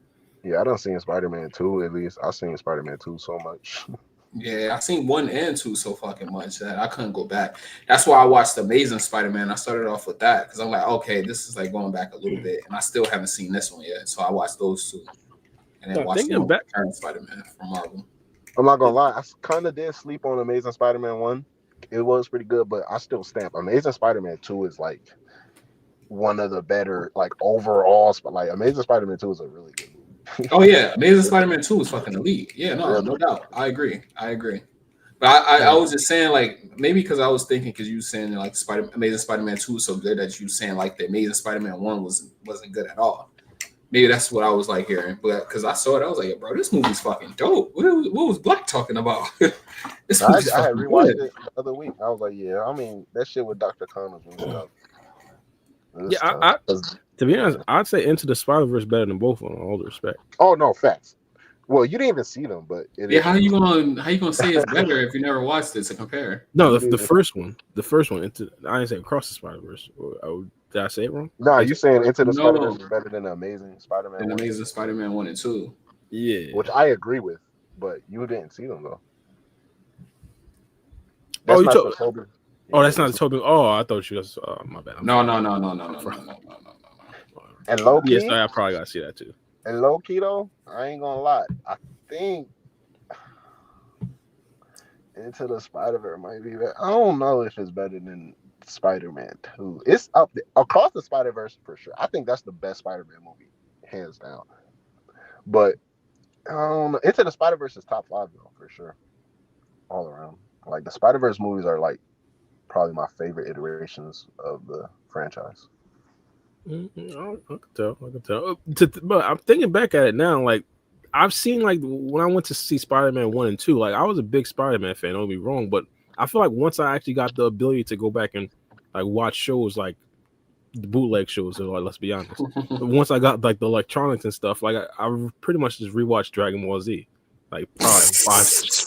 Yeah, I done seen Spider-Man 2 at least. I've seen Spider-Man 2 so much. Yeah, I've seen 1 and 2 so fucking much that I couldn't go back. That's why I watched Amazing Spider-Man. I started off with that because I'm like, okay, this is like going back a little bit, and I still haven't seen this one yet. So I watched those 2, and then watched the current Spider-Man from Marvel. I'm not gonna lie, I kind of did sleep on Amazing Spider-Man 1. It was pretty good, but I still stamp Amazing Spider-Man 2 is like one of the better, like overall. Like Amazing Spider-Man 2 is a really good movie. Oh yeah, Amazing Spider-Man 2 is fucking elite. Yeah, no doubt. I agree. But I was just saying, like, maybe because I was thinking, because you were saying like Amazing Spider-Man 2 was so good that you were saying like the Amazing Spider-Man 1 wasn't good at all. Maybe that's what I was like hearing, but because I saw it, I was like, bro, this movie's fucking dope. What was Black talking about? This movie's I had fucking rewatched good. it the other week. I was like, yeah, I mean, that shit with Dr. Connors was tough. Yeah, to be honest, I'd say Into the Spider-Verse better than both of them, all due respect. Oh no, facts. Well, you didn't even see them, but How you gonna say it's better if you never watched it to compare? No, the first one, into I didn't say Across the Spider-Verse. Did I say it wrong? No, you saying Into the Spider-Verse is better than the Amazing Spider-Man? And Amazing Spider-Man 1 and 2. Yeah, which I agree with, but you didn't see them though. That's not the Tobey. Oh, that's not the Tobey. Oh, I thought you was. My bad. No. And low key, yes, I probably gotta see that too. And low key though, I ain't gonna lie. I think Into the Spider-Verse might be better. I don't know if it's better than Spider-Man 2. It's up there. Across the Spider-Verse for sure. I think that's the best Spider-Man movie, hands down. But Into the Spider-Verse is top 5 though, for sure. All around. Like the Spider-Verse movies are like probably my favorite iterations of the franchise. I can tell. But I'm thinking back at it now, like I've seen like when I went to see Spider-Man 1 and 2, like I was a big Spider-Man fan, don't be wrong, but I feel like once I actually got the ability to go back and like watch shows like the bootleg shows, like, let's be honest. Once I got like the electronics and stuff, like I pretty much just rewatched Dragon Ball Z. Like probably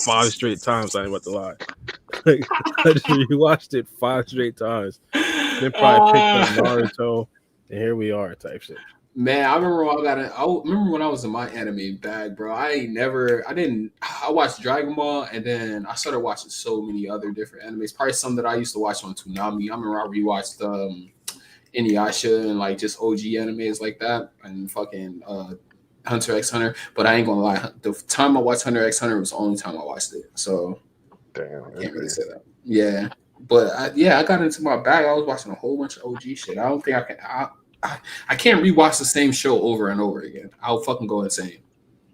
five straight times. I ain't about to lie. Like, I just rewatched it 5 straight times. Then probably picked up Naruto, and here we are, type shit. Man, I remember when I was in my anime bag, bro. I watched Dragon Ball, and then I started watching so many other different animes. Probably some that I used to watch on Toonami. I remember I rewatched Inuyasha and like just OG animes like that, and fucking Hunter x Hunter. But I ain't gonna lie, the time I watched Hunter x Hunter was the only time I watched it. So damn, I can't really say that. Yeah, but I got into my bag. I was watching a whole bunch of OG shit. I don't think I can. I can't rewatch the same show over and over again. I'll fucking go insane.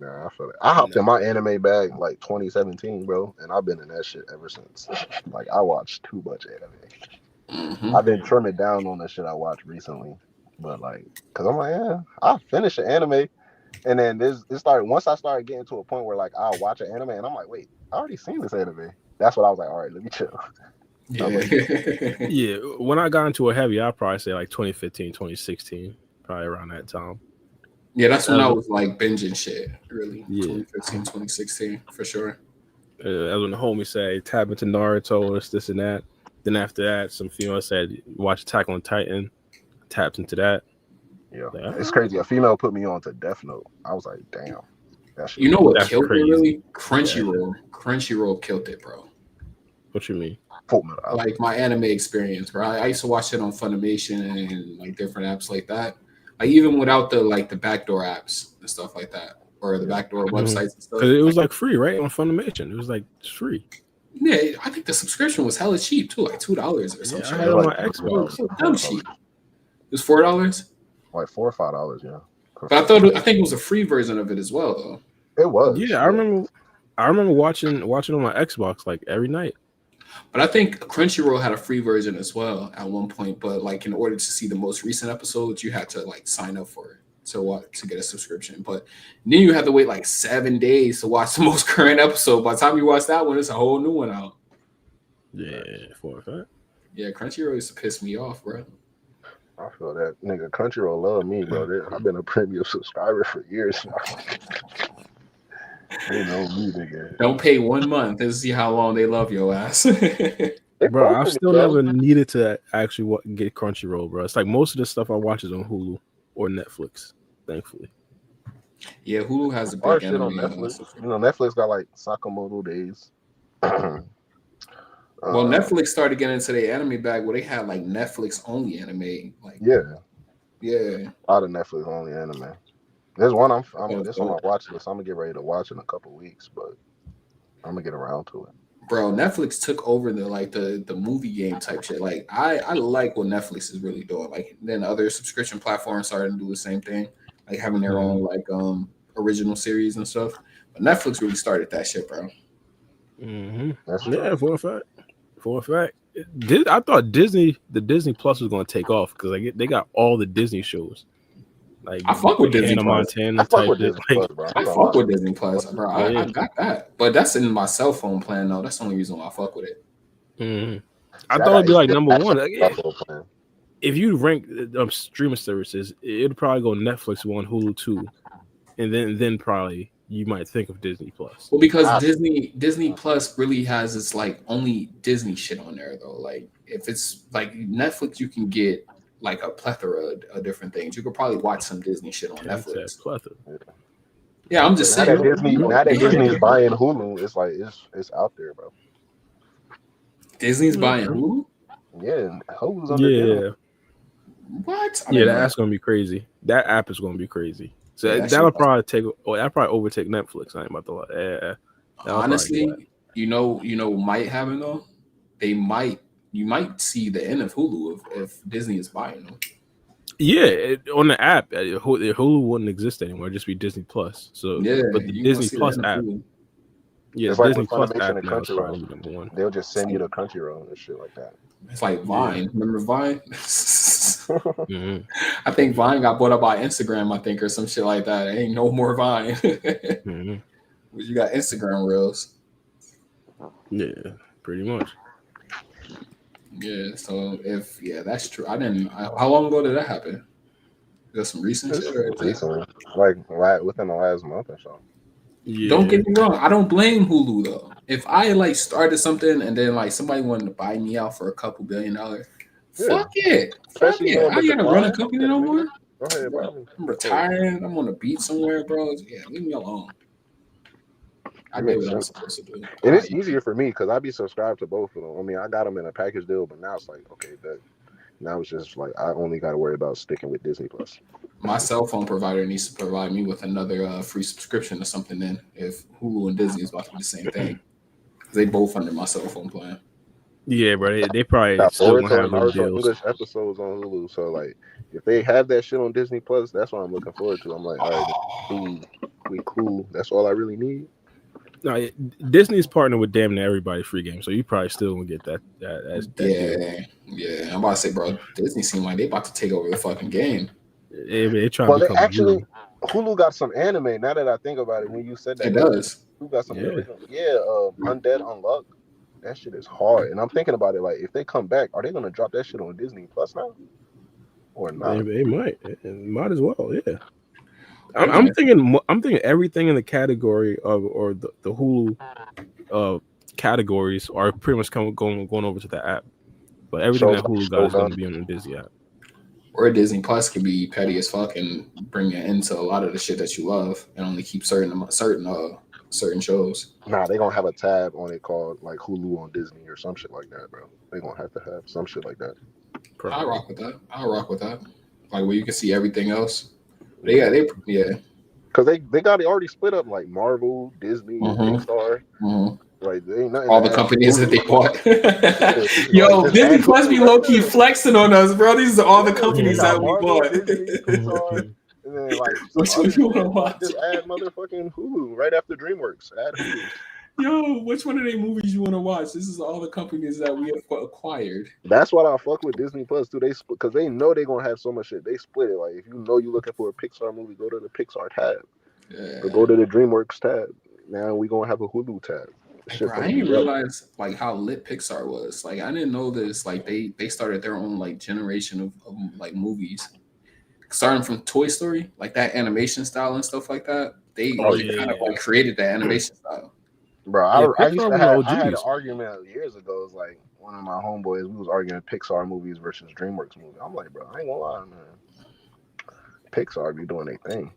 Nah, I feel it. I hopped in my anime bag like 2017, bro, and I've been in that shit ever since. Like I watched too much anime. Mm-hmm. I've been trimming down on the shit I watched recently, but like, cause I'm like, yeah, I'll finish the anime, and then once I started getting to a point where like I'll watch an anime, and I'm like, wait, I already seen this anime. That's what I was like, all right, let me chill. Yeah. When I got into a heavy, I'd probably say like 2015, 2016, probably around that time. Yeah, that's when I was like binging shit, really. Yeah. 2015, 2016, for sure. That's when the homie said, tap into Naruto, this and that. Then after that, some female said, watch Attack on Titan, tapped into that. Yeah, like, it's crazy. A female put me on to Death Note. I was like, damn. You know what killed it, really? Crunchyroll. Yeah. Crunchyroll killed it, bro. What you mean? Like my anime experience, bro. I used to watch it on Funimation and like different apps like that. Like even without the backdoor apps and stuff like that, or the backdoor websites and stuff. Because it was like free, right, on Funimation. It was like free. Yeah, I think the subscription was hella cheap too, like $2 or something. Yeah, I had it on my Xbox. Dumb cheap. It was $4. Like $4 or $5, yeah. But I think it was a free version of it as well, though. It was. Yeah, I remember watching on my Xbox like every night. But I think Crunchyroll had a free version as well at one point. But like in order to see the most recent episodes, you had to like sign up for it to get a subscription. But then you had to wait like 7 days to watch the most current episode. By the time you watch that one, it's a whole new one out. Yeah, for a fact. Yeah, Crunchyroll used to piss me off, bro. I feel that nigga Crunchyroll love me, bro. I've been a premium subscriber for years now. They know me, nigga. Don't pay 1 month and see how long they love your ass. Bro, I've still never needed to actually get Crunchyroll, bro. It's like most of the stuff I watch is on Hulu or Netflix, thankfully. Yeah, Hulu has a big anime on Netflix. You know, Netflix got like Sakamoto Days. Well, Netflix started getting into their anime bag where they had like Netflix only anime. Like yeah, a lot of Netflix only anime. There's one I'm watching, so I'm gonna get ready to watch in a couple weeks, but I'm gonna get around to it. Bro, Netflix took over the movie game type shit. Like I like what Netflix is really doing. Like then other subscription platforms started to do the same thing, like having their own like original series and stuff. But Netflix really started that shit, bro. Mm-hmm. Yeah, for a fact. I thought the Disney Plus was going to take off because they got all the Disney shows. Like I fuck with Disney Hannah Plus. Montana type shit. I fuck with Disney Plus, bro. I got that, but that's in my cell phone plan though. That's the only reason why I fuck with it. Mm-hmm. I thought it'd be like number one. Like, if you rank streaming services, it'd probably go Netflix 1, Hulu 2, and then probably you might think of Disney Plus. Well, because Disney Plus really has its like only Disney shit on there though. Like if it's like Netflix, you can get like a plethora of different things. You could probably watch some Disney shit on Netflix. Plethora. Yeah, I'm just saying. Now that Disney's buying Hulu, it's like it's out there, bro. Disney's buying Hulu? Yeah, Hulu's under Disney. What? That's gonna be crazy. That app is gonna be crazy. So that'll probably overtake Netflix. I ain't about to lie. Yeah. Honestly, you know, might happen though. You might see the end of Hulu if Disney is buying them. Yeah, on the app, Hulu wouldn't exist anymore. It'd just be Disney Plus. So, but the Disney Plus app. Yeah, it's Disney like Plus app now is probably number one. They'll just send you the Crunchyroll and shit like that. It's like Vine. Yeah. Remember Vine? Mm-hmm. I think Vine got bought up by Instagram, I think, or some shit like that. Ain't no more Vine. Mm-hmm. You got Instagram Reels. Yeah, pretty much. Yeah, so that's true. How long ago did that happen? There's some recent shit? Recently, like within the last month or so. Yeah. Don't get me wrong. I don't blame Hulu though. If I like started something and then like somebody wanted to buy me out for a couple $1 billion, fuck it. Fuck it. I ain't gonna run a company no more. Go ahead, bro. I'm retiring. I'm on the beach somewhere, bro. Yeah, leave me alone. I did what I'm supposed to do. And it's easier for me because I be subscribed to both of them. I mean, I got them in a package deal, but now it's like, okay, now it's just like I only got to worry about sticking with Disney Plus. My cell phone provider needs to provide me with another free subscription or something. Then, if Hulu and Disney is about to do the same thing, they both under my cell phone plan. Yeah, bro. They probably still gonna have those deals. English episodes on Hulu, so like if they have that shit on Disney Plus, that's what I'm looking forward to. I'm like, all right, cool, we cool. That's all I really need. No, Disney's partnered with damn near everybody free game, so you probably still gonna get that yeah. I'm about to say, bro, Disney seem like they about to take over the fucking game. They trying to become actually Hulu got some anime. Now that I think about it, when you said that, it does. Hulu got some Undead Unluck. That shit is hard, and I'm thinking about it. Like, if they come back, are they gonna drop that shit on Disney Plus now, or not? They might. It might as well. Yeah. I'm thinking everything in the category of or the Hulu categories are pretty much going over to the app, but everything that Hulu got is going to be on the Disney app. Or Disney Plus can be petty as fuck and bring it into a lot of the shit that you love and only keep certain shows. Nah, they gonna have a tab on it called like Hulu on Disney or some shit like that, bro. They gonna have to have some shit like that. I'll rock with that. Like where you can see everything else. Yeah. Because they got it already split up like Marvel, Disney, Pixar. Like they ain't nothing. All the companies that they bought. Yo, like, Disney Plus be low key flexing on us, bro. These are all the companies that we bought. Disney, Pixar, and then like which one you want to watch? Just add motherfucking Hulu right after DreamWorks. Add Hulu. Yo, which one of the movies you want to watch? This is all the companies that we have acquired. That's what I fuck with Disney Plus too. They split because they know they're gonna have so much shit. They split it. Like if you know you're looking for a Pixar movie, go to the Pixar tab. Yeah. Or go to the DreamWorks tab. Now we gonna have a Hulu tab. Bro, I didn't realize like how lit Pixar was. Like I didn't know this. Like they started their own like generation of like movies, starting from Toy Story, like that animation style and stuff like that. They kind of like created that animation style. Bro, I had an argument years ago. It was like one of my homeboys. We was arguing Pixar movies versus DreamWorks movies. I'm like, bro, I ain't gonna lie, man. Pixar be doing their thing.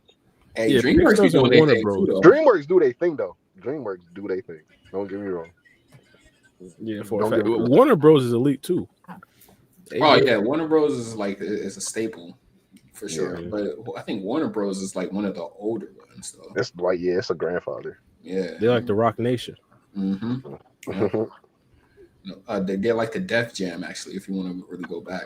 Hey, DreamWorks be doing their thing too, though. DreamWorks do their thing though. DreamWorks do their thing. Don't get me wrong. Yeah, for a fact. Warner Bros is elite too. Warner Bros is like is a staple for sure. Yeah. But I think Warner Bros is like one of the older ones though. It's like it's a grandfather. Yeah, they're like the Rock Nation. Mm-hmm. They're like the Def Jam actually. If you want to really go back.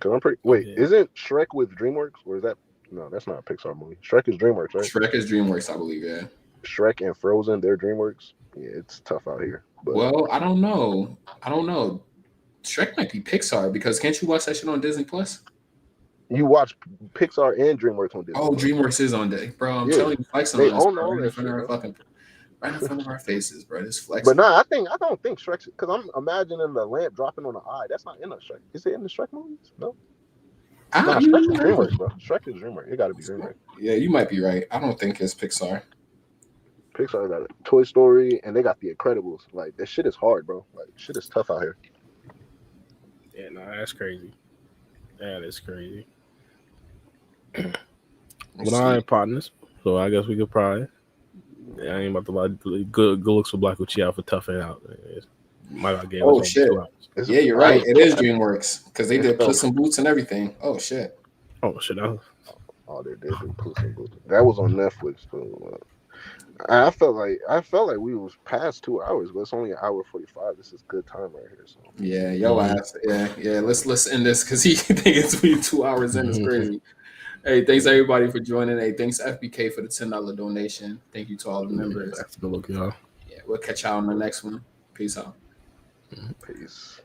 Isn't Shrek with DreamWorks or is that? No, that's not a Pixar movie. Shrek is DreamWorks, right? Shrek is DreamWorks, I believe. Yeah. Shrek and Frozen, they're DreamWorks. Yeah, it's tough out here. But... Well, I don't know. Shrek might be Pixar because can't you watch that shit on Disney Plus? You watch Pixar and DreamWorks on Disney. Oh, DreamWorks is on day, bro. I'm telling you, flexing they on this, own bro. all Right in that front shit, of our bro. fucking, right in front of our faces, bro. This flexing. But nah, I don't think Shrek, because I'm imagining the lamp dropping on the eye. That's not in the Shrek. Is it in the Shrek movies? No. Nah, Shrek is DreamWorks, bro. Shrek is DreamWorks. It got to be DreamWorks. Yeah, you might be right. I don't think it's Pixar. Pixar got Toy Story, and they got The Incredibles. Like, that shit is hard, bro. Like, shit is tough out here. Yeah, no, that's crazy. That is crazy. But I ain't partners, so I guess we could probably. I ain't about to lie. Good looks for Black Uchi out for toughing out. Might not get us 2 hours. Yeah, you're right. It is DreamWorks because they did Puss in Boots and everything. Oh shit. Oh shit. Oh, they did do Puss in Boots. That was on Netflix too. I felt like we was past 2 hours, but it's only an hour 45. This is good time right here. So yeah, yo ass. Yeah. Let's end this because he think it's been 2 hours in. It's crazy. Hey, thanks everybody for joining. Hey, thanks FBK for the $10 donation. Thank you to all the members. That's a good look, y'all. Yeah, we'll catch y'all on the next one. Peace out. Peace.